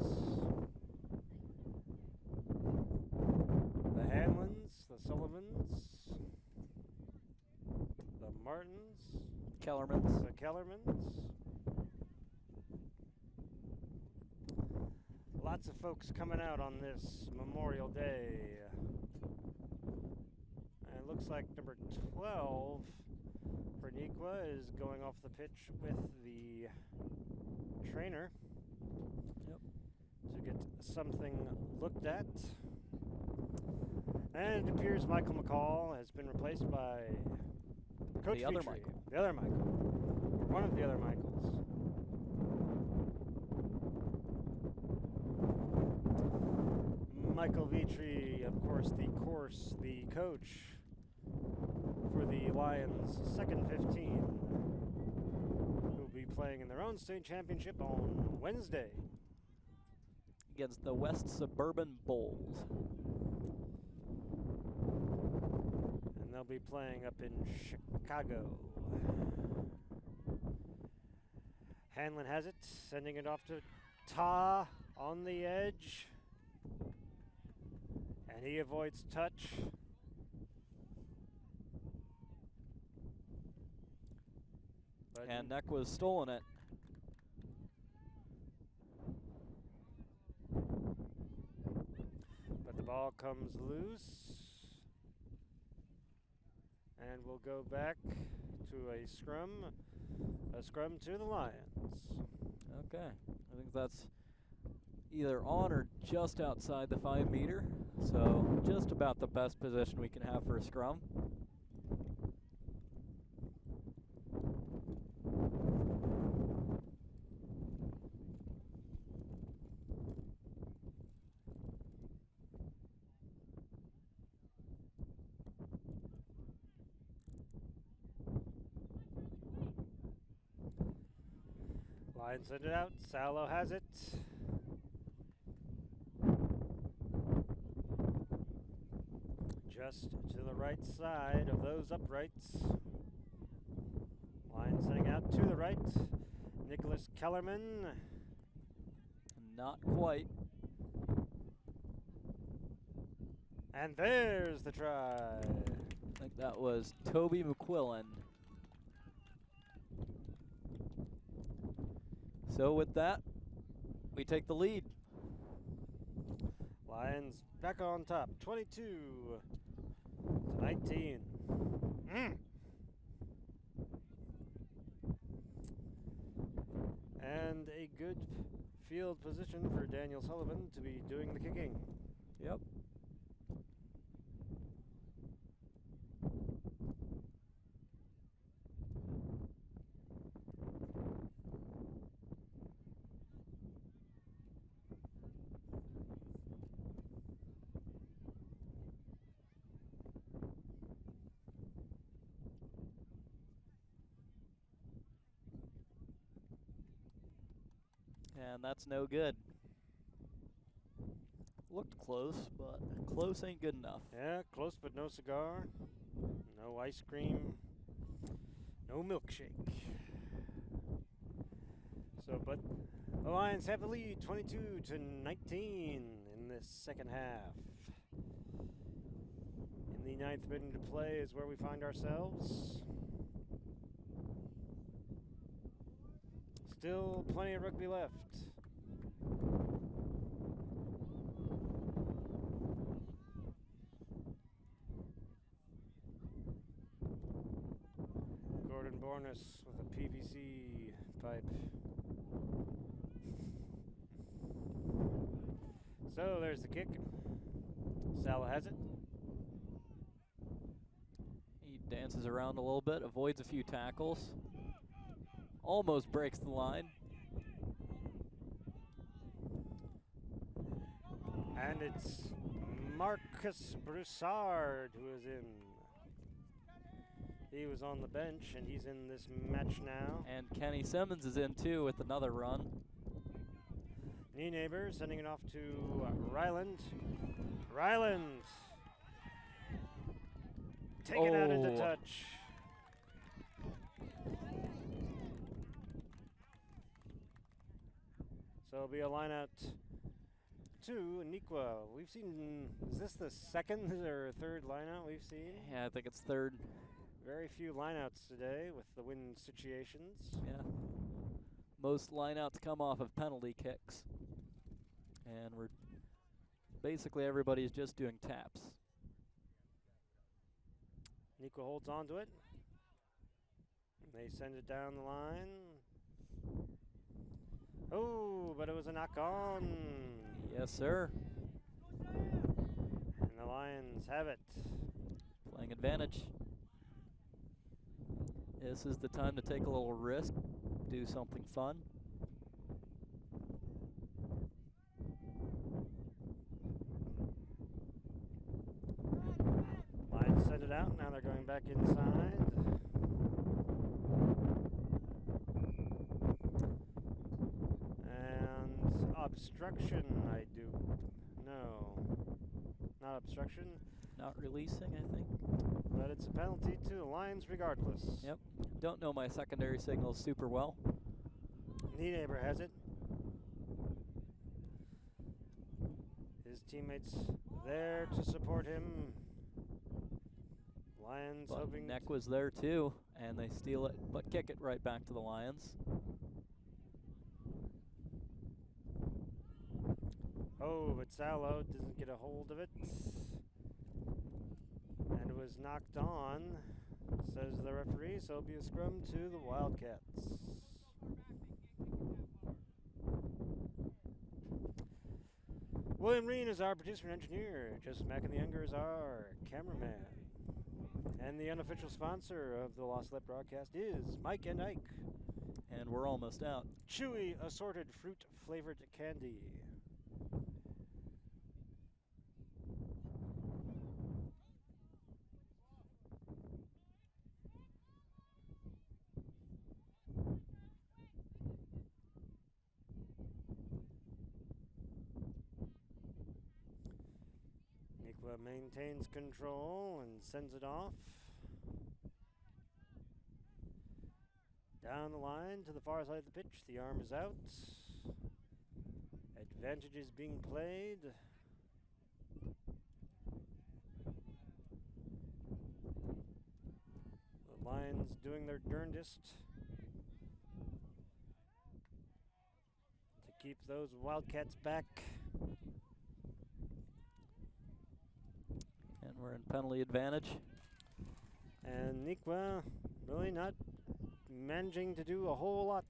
the Hanlons, the Sullivans, the Martins, Kellerman's. the Kellermans. Lots of folks coming out on this Memorial Day. And it looks like number 12 for Neuqua is going off the pitch with the trainer. Yep. To get something looked at. And it appears Michael McCall has been replaced by Coach The other Petrie. Michael. The other Michael. Or one of the other Michaels. Michael Vitri, of course, the coach for the Lions' second 15, who will be playing in their own state championship on Wednesday. Against the West Suburban Bulls. And they'll be playing up in Chicago. Hanlon has it, sending it off to Ta on the edge. And he avoids touch. And Neuqua's stolen it. But the ball comes loose. And we'll go back to a scrum to the Lions. Okay. I think that's either on or just outside the 5 meter. So just about the best position we can have for a scrum. Lions send it out. Salo has it. Just to the right side of those uprights. Lions sending out to the right. Nicholas Kellerman. Not quite. And there's the try. I think that was Toby McQuillan. So with that, we take the lead. Lions back on top, 22 to 19. And a good field position for Daniel Sullivan to be doing the kicking. Yep. And that's no good. Looked close, but close ain't good enough. Yeah, close but no cigar, no ice cream, no milkshake. So, but the Lions have the lead, 22 to 19 in this second half. In the 9th minute of play is where we find ourselves. Still plenty of rugby left. Gordon Bornus with a PVC pipe. So there's the kick. Sala has it. He danced dances around a little bit, avoids a few tackles, almost breaks the line. And it's Marcus Broussard who is in. He was on the bench, and he's in this match now. And Kenny Simmons is in too with another run. Knee neighbor sending it off to Ryland. Ryland taken out into touch. So it'll be a line out to Neuqua. We've seen, is this the second or third line out we've seen? Yeah, I think it's third. Very few lineouts today with the wind situations. Yeah. Most lineouts come off of penalty kicks. And we're basically everybody's just doing taps. Neuqua holds on to it. They send it down the line. Oh, but it was a knock on. Yes, sir. And the Lions have it. Playing advantage. This is the time to take a little risk, do something fun. Lions send it out, now they're going back inside. And obstruction, I do. No, not obstruction. Not releasing, I think. But it's a penalty to the Lions regardless. Yep. Don't know my secondary signals super well. Knee neighbor has it. His teammates there to support him. Lions But hoping. Neck was there too, and they steal it, but kick it right back to the Lions. Oh, but Salo doesn't get a hold of it. And it was knocked on, says the referee, so it'll be a scrum to the Wildcats. William Reen is our producer and engineer. Joseph McIntyre is our cameraman. And the unofficial sponsor of the Lost Salette broadcast is Mike and Ike. And we're almost out. Chewy assorted fruit flavored candy. Neuqua maintains control and sends it off. Down the line to the far side of the pitch. The arm is out. Advantage is being played. The Lions doing their darndest to keep those Wildcats back. And we're in penalty advantage. And Neuqua really not managing to do a whole lot.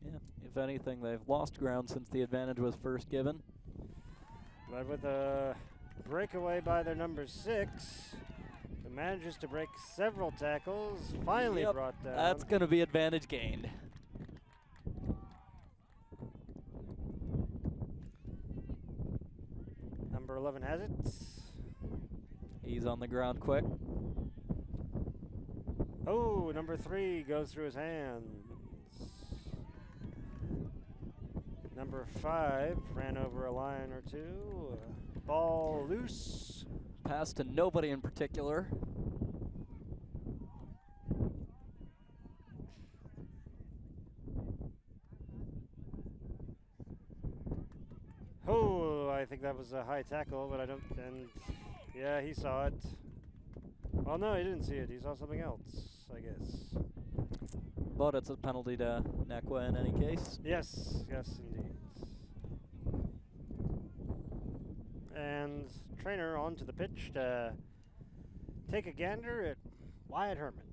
Yeah, if anything, they've lost ground since the advantage was first given. But with a breakaway by their number 6, who manages to break several tackles, finally brought down. That's going to be advantage gained. Number 11 has it. He's on the ground quick. Oh, number 3 goes through his hands. Number 5 ran over a line or two. Ball loose. Pass to nobody in particular. Oh, I think that was a high tackle, but I don't. And yeah, he saw it. Well, no, he didn't see it. He saw something else, I guess. But it's a penalty to Neuqua in any case. Yes, yes, indeed. And trainer onto the pitch to take a gander at Wyatt Herman.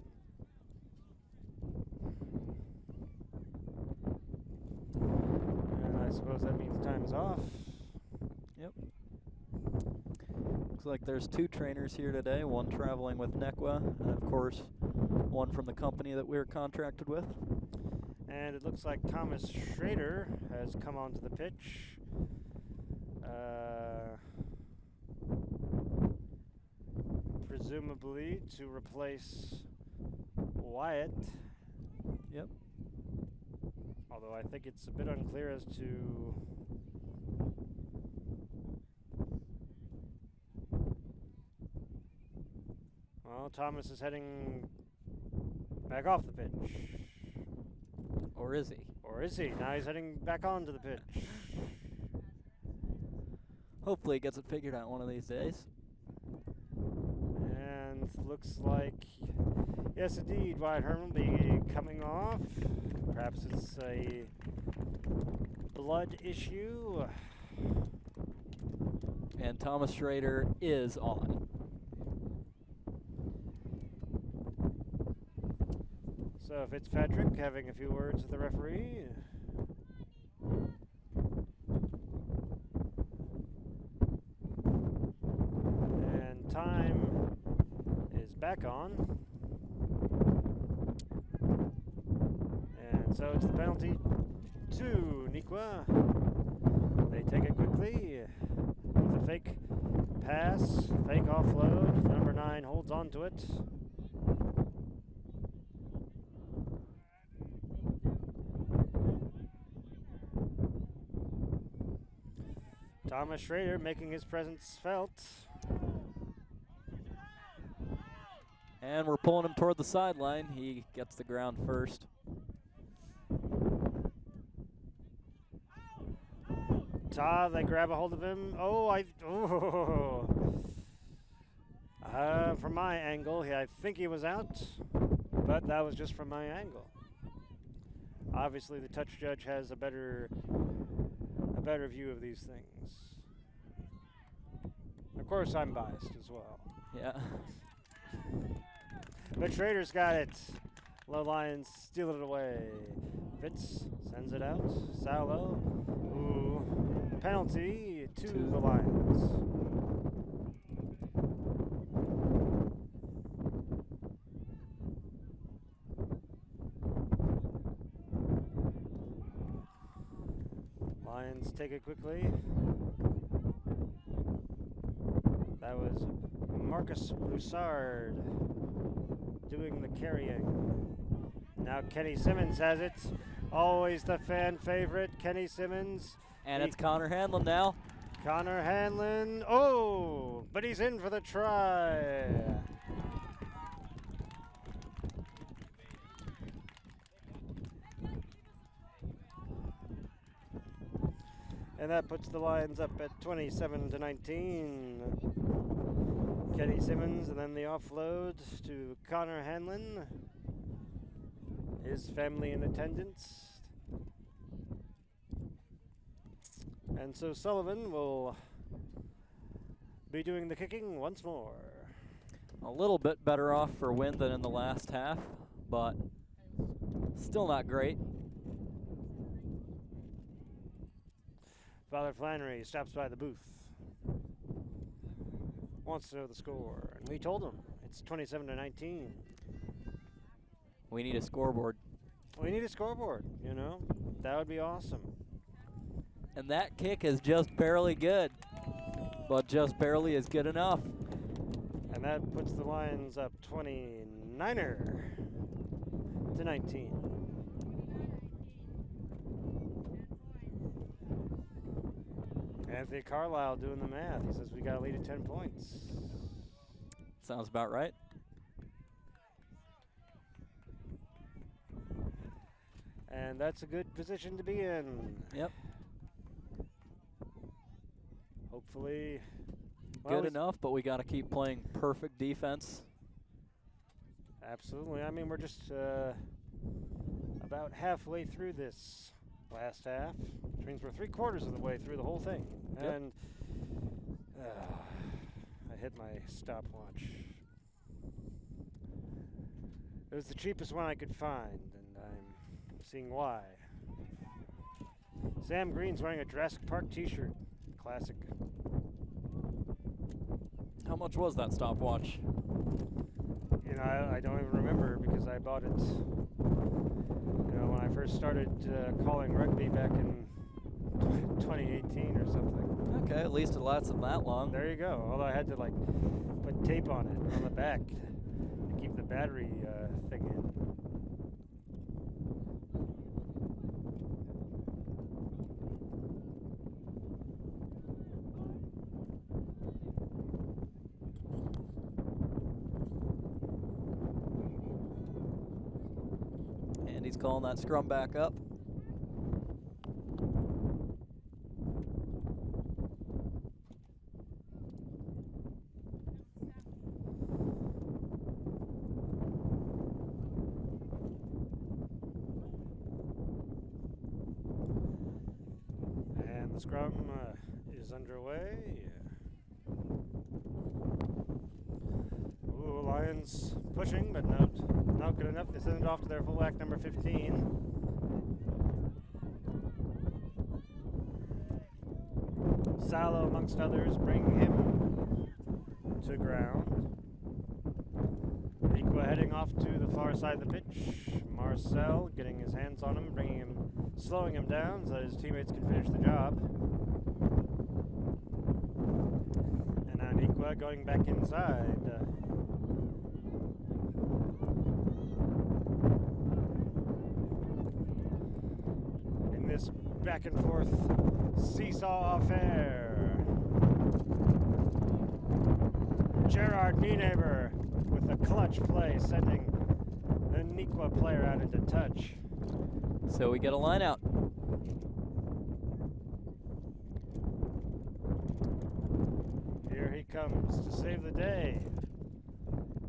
And I suppose that means time is off. Yep. Looks like there's 2 trainers here today, one traveling with Neuqua, and of course one from the company that we're contracted with. And it looks like Thomas Schrader has come onto the pitch. Presumably to replace Wyatt. Yep. Although I think it's a bit unclear as to well, Thomas is heading back off the pitch. Or is he? Or is he? Now he's heading back onto the pitch. Hopefully he gets it figured out one of these days. And looks like, yes indeed, Wyatt Herman will be coming off. Perhaps it's a blood issue. And Thomas Schrader is on. So Fitzpatrick having a few words with the referee. And time is back on. And so it's the penalty to Neuqua. They take it quickly with a fake pass, fake offload. Number 9 holds on to it. Thomas Schrader making his presence felt. And we're pulling him toward the sideline. He gets the ground first. They grab a hold of him. From my angle, I think he was out, but that was just from my angle. Obviously, the touch judge has a better view of these things. Of course, I'm biased as well. Yeah. But Schrader's got it. Low Lions steal it away. Fitz sends it out. Salo. Ooh. Penalty to the Lions. Lions take it quickly. That was Marcus Broussard doing the carrying. Now Kenny Simmons has it. Always the fan favorite, Kenny Simmons. And it's Connor Hanlon now. Connor Hanlon. Oh, but he's in for the try. And that puts the Lions up at 27-19. Kenny Simmons, and then the offload to Connor Hanlon. His family in attendance. And so Sullivan will be doing the kicking once more. A little bit better off for Wynn than in the last half, but still not great. Father Flannery stops by the booth. Wants to know the score. And we told him it's 27-19. We need a scoreboard. We need a scoreboard, you know. That would be awesome. And that kick is just barely good, but just barely is good enough. And that puts the Lions up 29-19. Anthony Carlisle doing the math. He says we got a lead of 10 points. Sounds about right. And that's a good position to be in. Yep. Hopefully. Good enough, but we got to keep playing perfect defense. Absolutely. I mean, we're just about halfway through this last half, which means we're 3/4 of the way through the whole thing. Yep. And I hit my stopwatch. It was the cheapest one I could find, and I'm seeing why. Sam Green's wearing a Jurassic Park t-shirt. Classic. How much was that stopwatch? You mean, I don't even remember because I bought it, when I first started calling rugby back in 2018 or something. Okay, at least it lasted that long. There you go. Although I had to put tape on it on the back to keep the battery thing in. And he's calling that scrum back up. And the scrum is underway. Ooh, Lions pushing, but not good enough. They send it off to their fullback, number 15. Salo, amongst others, bring him to ground. Neuqua heading off to the far side of the pitch. Marcel getting his hands on him, slowing him down so that his teammates can finish the job. And now Neuqua going back inside. In this back and forth seesaw affair. Gerard Nienaber with a clutch play, sending the Neuqua player out into touch. So we get a line out. Here he comes to save the day.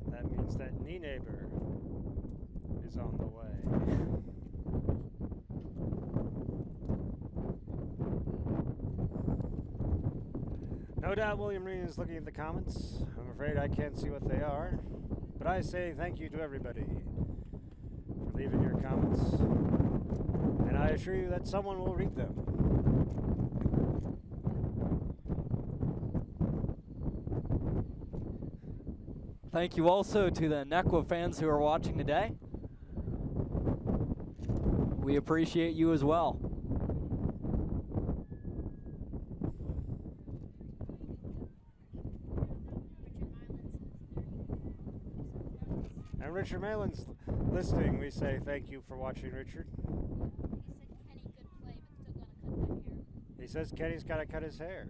That means that Nienaber is on the way. No doubt William Reen is looking at the comments. I'm afraid I can't see what they are. But I say thank you to everybody for leaving your comments. And I assure you that someone will read them. Thank you also to the Neuqua fans who are watching today. We appreciate you as well. And Richard Malin's listening. We say thank you for watching, Richard. He says Kenny's got to cut his hair.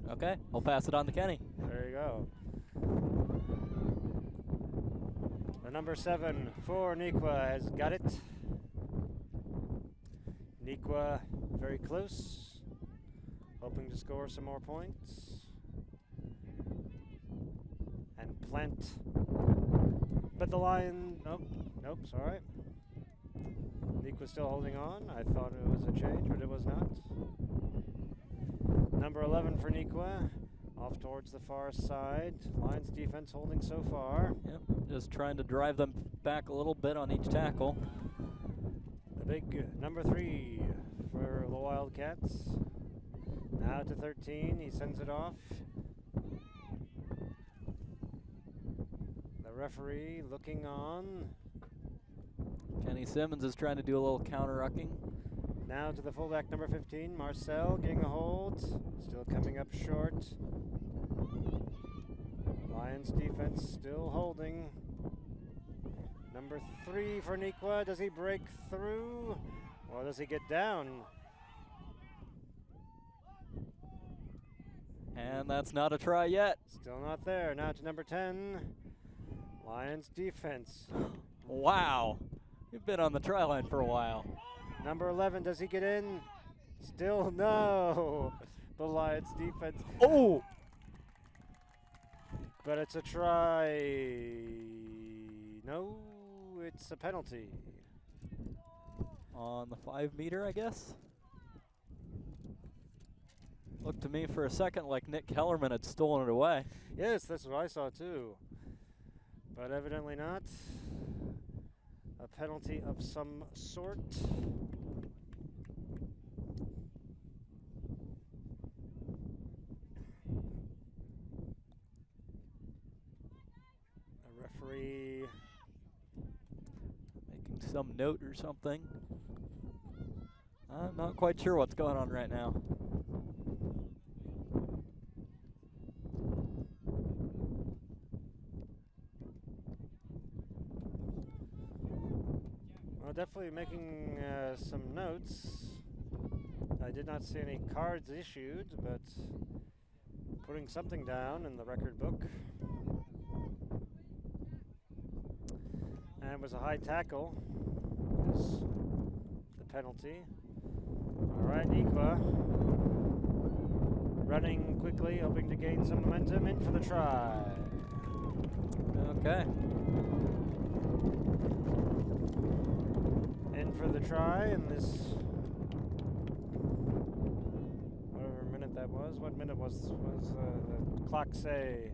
Okay, I'll pass it on to Kenny. There you go. The number 7 for Neuqua has got it. Neuqua very close, hoping to score some more points. And plant. But the Lion, nope, sorry. Neuqua still holding on. I thought it was a change, but it was not. Number 11 for Neuqua, off towards the far side. Lions defense holding so far. Yep, just trying to drive them back a little bit on each tackle. The big number 3 for the Wildcats. Now to 13, he sends it off. The referee looking on. Kenny Simmons is trying to do a little counter-rucking. Now to the fullback, number 15, Marcel getting a hold. Still coming up short. Lions defense still holding. Number 3 for Neuqua. Does he break through? Or does he get down? And that's not a try yet. Still not there. Now to number 10. Lions defense. Wow. You've been on the try line for a while. Number 11, does he get in? Still no. The Lions defense. Oh! But it's a try. No, it's a penalty. On the 5-meter, I guess. Looked to me for a second like Nick Kellerman had stolen it away. Yes, that's what I saw too. But evidently not. A penalty of some sort. some note or something. I'm not quite sure what's going on right now. Well, definitely making some notes. I did not see any cards issued, but putting something down in the record book. And it was a high tackle. Is the penalty. All right, Neuqua running quickly, hoping to gain some momentum. In for the try. Okay. In for the try in this, whatever minute that was. What minute was the clock say?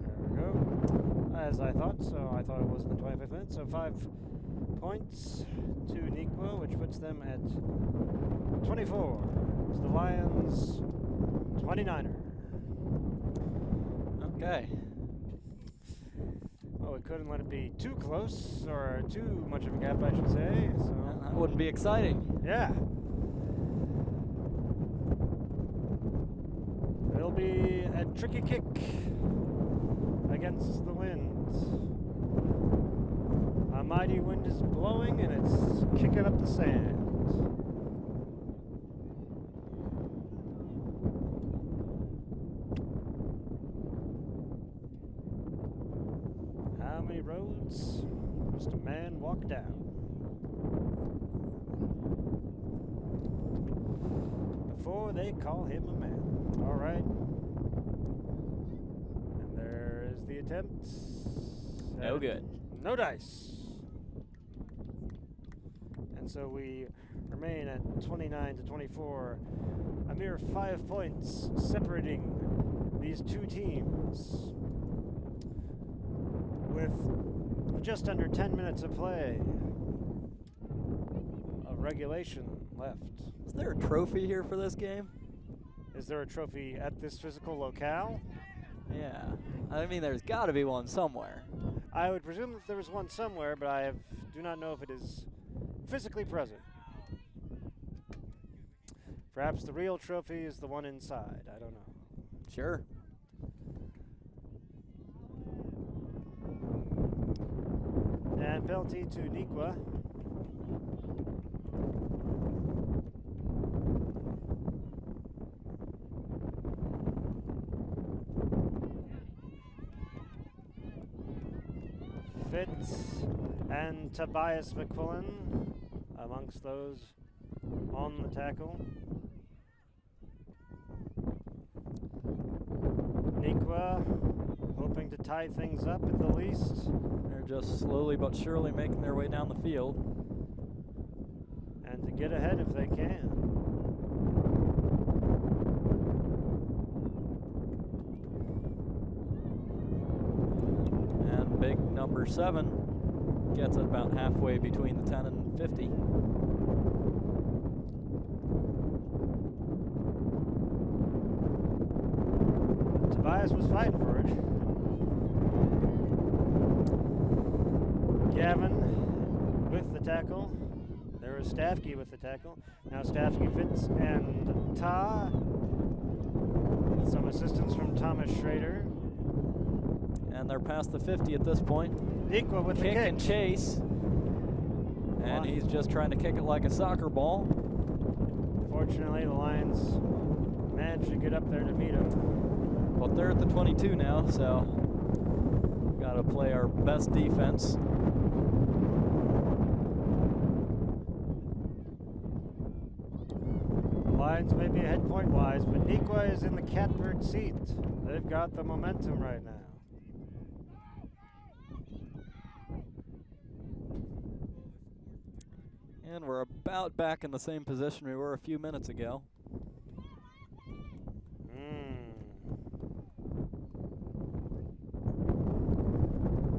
There we go. As I thought, so I thought it was in the 25th minute. So 5 points to Neuqua, which puts them at 24. To the Lions, 29er. Okay. Well, we couldn't let it be too close, or too much of a gap, I should say. So That wouldn't be exciting. yeah. It'll be a tricky kick against the wind. A mighty wind is blowing and it's kicking up the sand. How many roads must a man walk down before they call him a man? All right. And there is the attempt. No good. No dice. And so we remain at 29 to 24. A mere 5 points separating these two teams. With just under 10 minutes of play of regulation left. Is there a trophy here for this game? Is there a trophy at this physical locale? Yeah. I mean, there's got to be one somewhere. I would presume that there is one somewhere, but I do not know if it is physically present. Perhaps the real trophy is the one inside. I don't know. Sure. And penalty to Neuqua. Fitz and Tobias McQuillan amongst those on the tackle. Neuqua hoping to tie things up at the least. They're just slowly but surely making their way down the field. And to get ahead if they can. And big number 7 gets it about halfway between the 10 and 50. Tobias was fighting for it. Gavin with the tackle. There was Stafke with the tackle. Now Stafke, Fitz, and Ta. With some assistance from Thomas Schrader. And they're past the 50 at this point. Neuqua with the kick. And chase. And he's just trying to kick it like a soccer ball. Fortunately, the Lions managed to get up there to meet him. But they're at the 22 now, so got to play our best defense. The Lions may be ahead point-wise, but Neuqua is in the catbird seat. They've got the momentum right now. And we're about back in the same position we were a few minutes ago.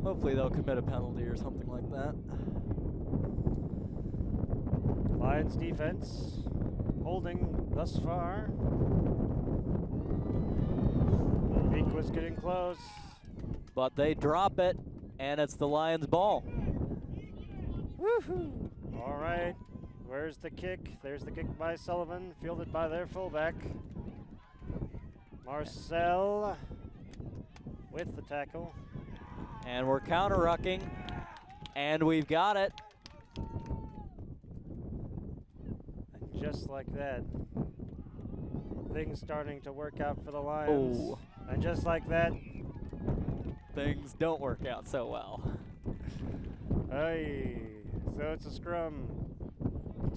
Hopefully they'll commit a penalty or something like that. Lions defense holding thus far. Neuqua's getting close. But they drop it, and it's the Lions' ball. Woohoo! All right, where's the kick? There's the kick by Sullivan, fielded by their fullback. Marcel with the tackle. And we're counter-rucking, and we've got it. And just like that, things starting to work out for the Lions. Oh. And just like that, things don't work out so well. hey, so it's a scrum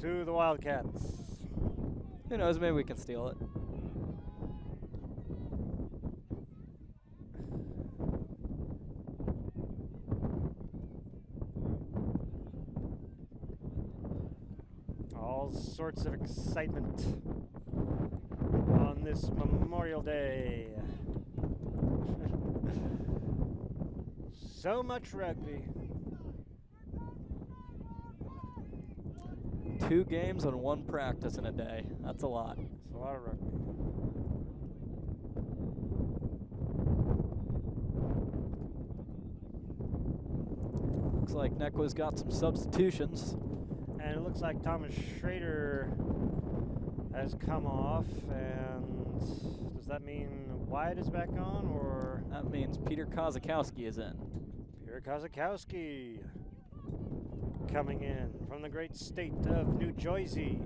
to the Wildcats. Who knows, maybe we can steal it. All sorts of excitement on this Memorial Day. So much rugby. 2 games and 1 practice in a day. That's a lot. It's a lot of rugby. Looks like Neuqua's got some substitutions. And it looks like Thomas Schrader has come off. And does that mean Wyatt is back on, or? That means Peter Kozakowski is in. Peter Kozakowski coming in from the great state of New Jersey.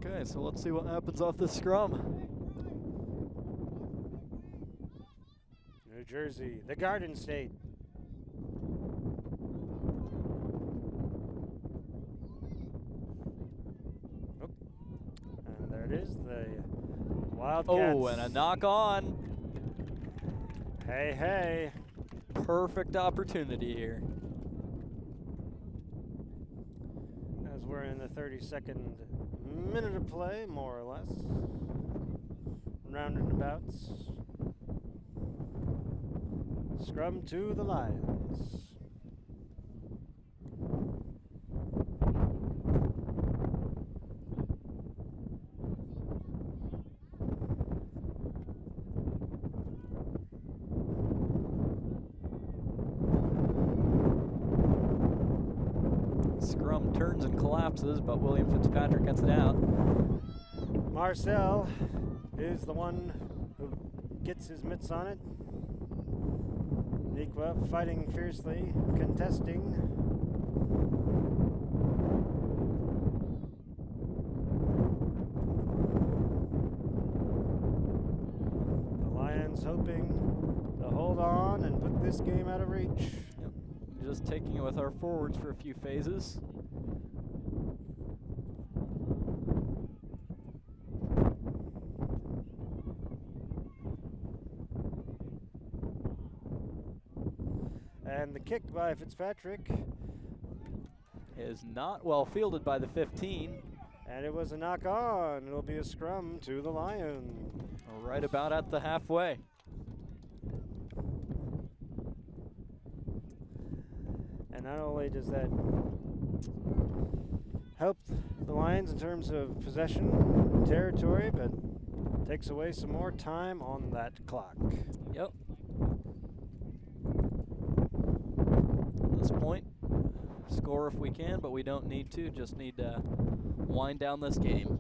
Okay, so let's see what happens off this scrum. New Jersey, the Garden State. Oh. And there it is, the Wildcats. Oh, and a knock on. Hey, hey. Perfect opportunity here. As we're in the 32nd minute of play, more or less. Roundabouts. Scrum to the Lions. Scrum turns and collapses, but William Fitzpatrick gets it out. Marcel is the one who gets his mitts on it. Neuqua fighting fiercely, contesting. The Lions hoping to hold on and put this game out of reach. Yep. Just taking it with our forwards for a few phases. And the kick by Fitzpatrick. Is not well fielded by the 15. And it was a knock on. It'll be a scrum to the Lions. Right about at the halfway. And not only does that help the Lions in terms of possession and territory, but takes away some more time on that clock. Yep. At this point, score if we can, but we don't need to. Just need to wind down this game.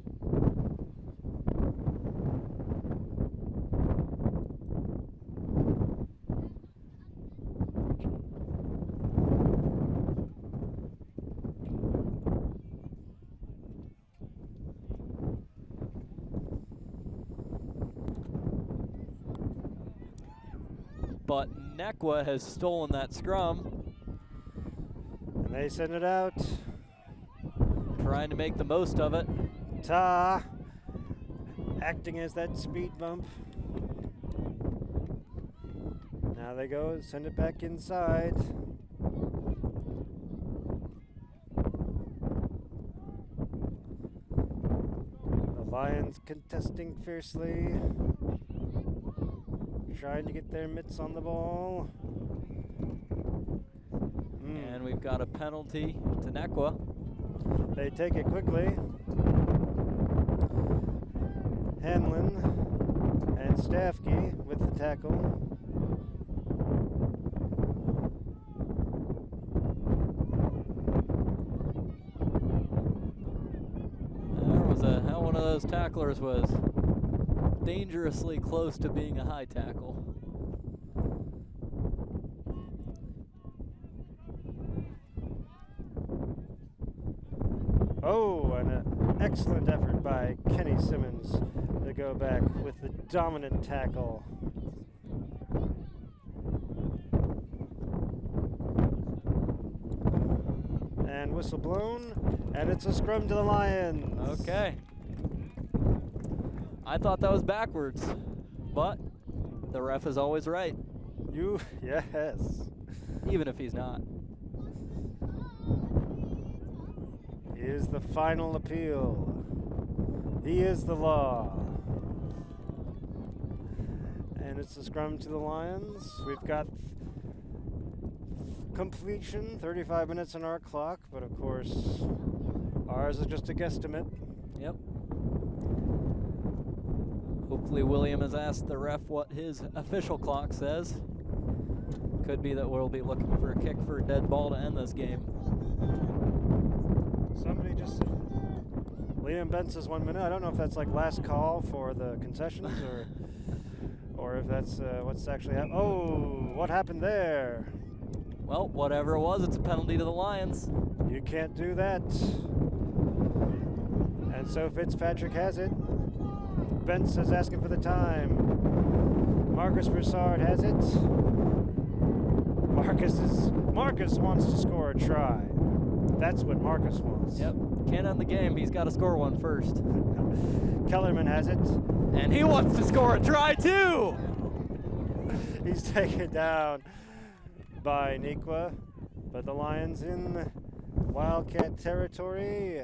But Neuqua has stolen that scrum. And they send it out. Trying to make the most of it. Ta acting as that speed bump. Now they go, send it back inside. The Lions contesting fiercely. Trying to get their mitts on the ball. And we've got a penalty to Neuqua. They take it quickly. Hamlin And Stafke with the tackle. How one of those tacklers was dangerously close to being a high tackle. Oh, and an excellent effort by Kenny Simmons to go back with the dominant tackle. And whistle blown, and it's a scrum to the Lions. Okay. I thought that was backwards, but the ref is always right. Yes. Even if he's not. He is the final appeal. He is the law. And it's a scrum to the Lions. We've got completion, 35 minutes on our clock, but of course, ours is just a guesstimate. Yep. Hopefully William has asked the ref what his official clock says. Could be that we'll be looking for a kick for a dead ball to end this game. Somebody just said Liam Bent says 1 minute. I don't know if that's like last call for the concessions or if that's what's actually happened. Oh, what happened there? Well, whatever it was, it's a penalty to the Lions. You can't do that. And so Fitzpatrick has it. Bentz is asking for the time. Marcus Broussard has it. Marcus wants to score a try. That's what Marcus wants. Yep. Can't end the game. He's got to score one first. Kellerman has it. And he wants to score a try too. He's taken down by Neuqua, but the Lions in Wildcat territory.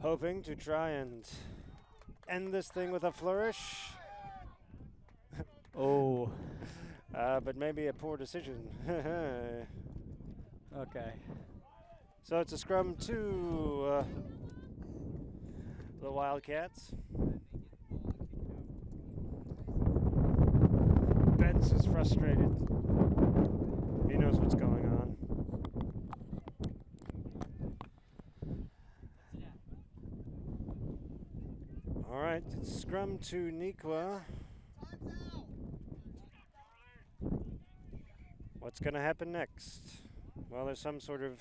Hoping to try and end this thing with a flourish. Oh. But maybe a poor decision. Okay. So it's a scrum to the Wildcats. Bentz is frustrated. He knows what's going on. All right, it's scrum to Neuqua. What's going to happen next? Well, there's some sort of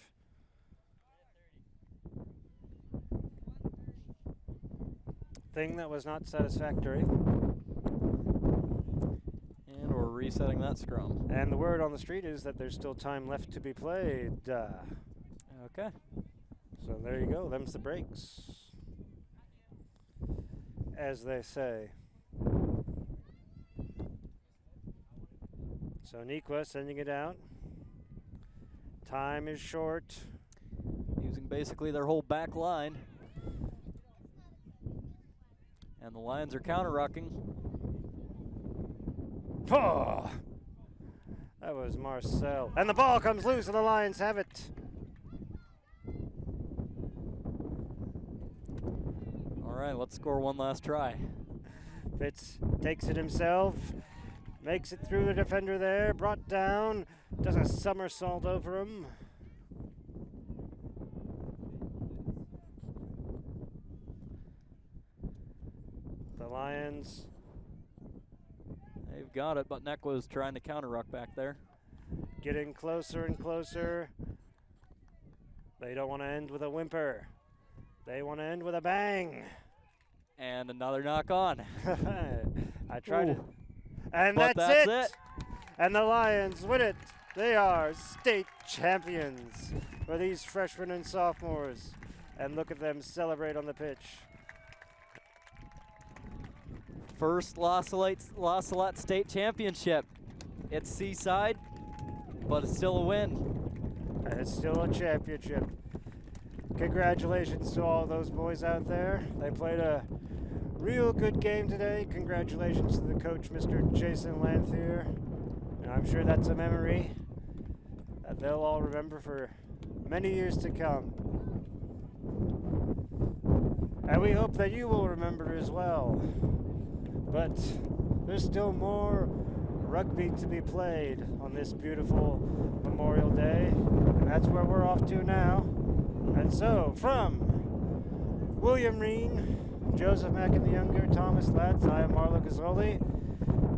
thing that was not satisfactory. And we're resetting that scrum. And the word on the street is that there's still time left to be played. Okay. So there you go. Them's the breaks, as they say. So Neuqua sending it out. Time is short. Using basically their whole back line. And the Lions are counter-rucking. Oh, that was Marcel. And the ball comes loose and the Lions have it. All right, let's score one last try. Fitz takes it himself. Makes it through the defender there. Brought down. Does a somersault over him. The Lions. They've got it, but Neuqua's trying to counter-ruck back there. Getting closer and closer. They don't want to end with a whimper. They want to end with a bang. And another knock on. I tried it. Ooh. And But that's it. And the Lions win it. They are state champions for these freshmen and sophomores. And look at them celebrate on the pitch. First La Salette State Championship. It's Seaside, but it's still a win. And it's still a championship. Congratulations to all those boys out there. They played a real good game today. Congratulations to the coach, Mr. Jason Lanthier. And I'm sure that's a memory that they'll all remember for many years to come. And we hope that you will remember as well. But there's still more rugby to be played on this beautiful Memorial Day, and that's where we're off to now. And so, from William Reen, Joseph Mackin the Younger, Thomas Latz, I am Marlo Gazzoli.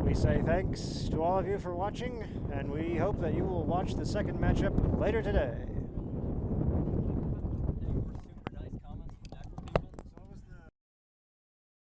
We say thanks to all of you for watching, and we hope that you will watch the second matchup later today.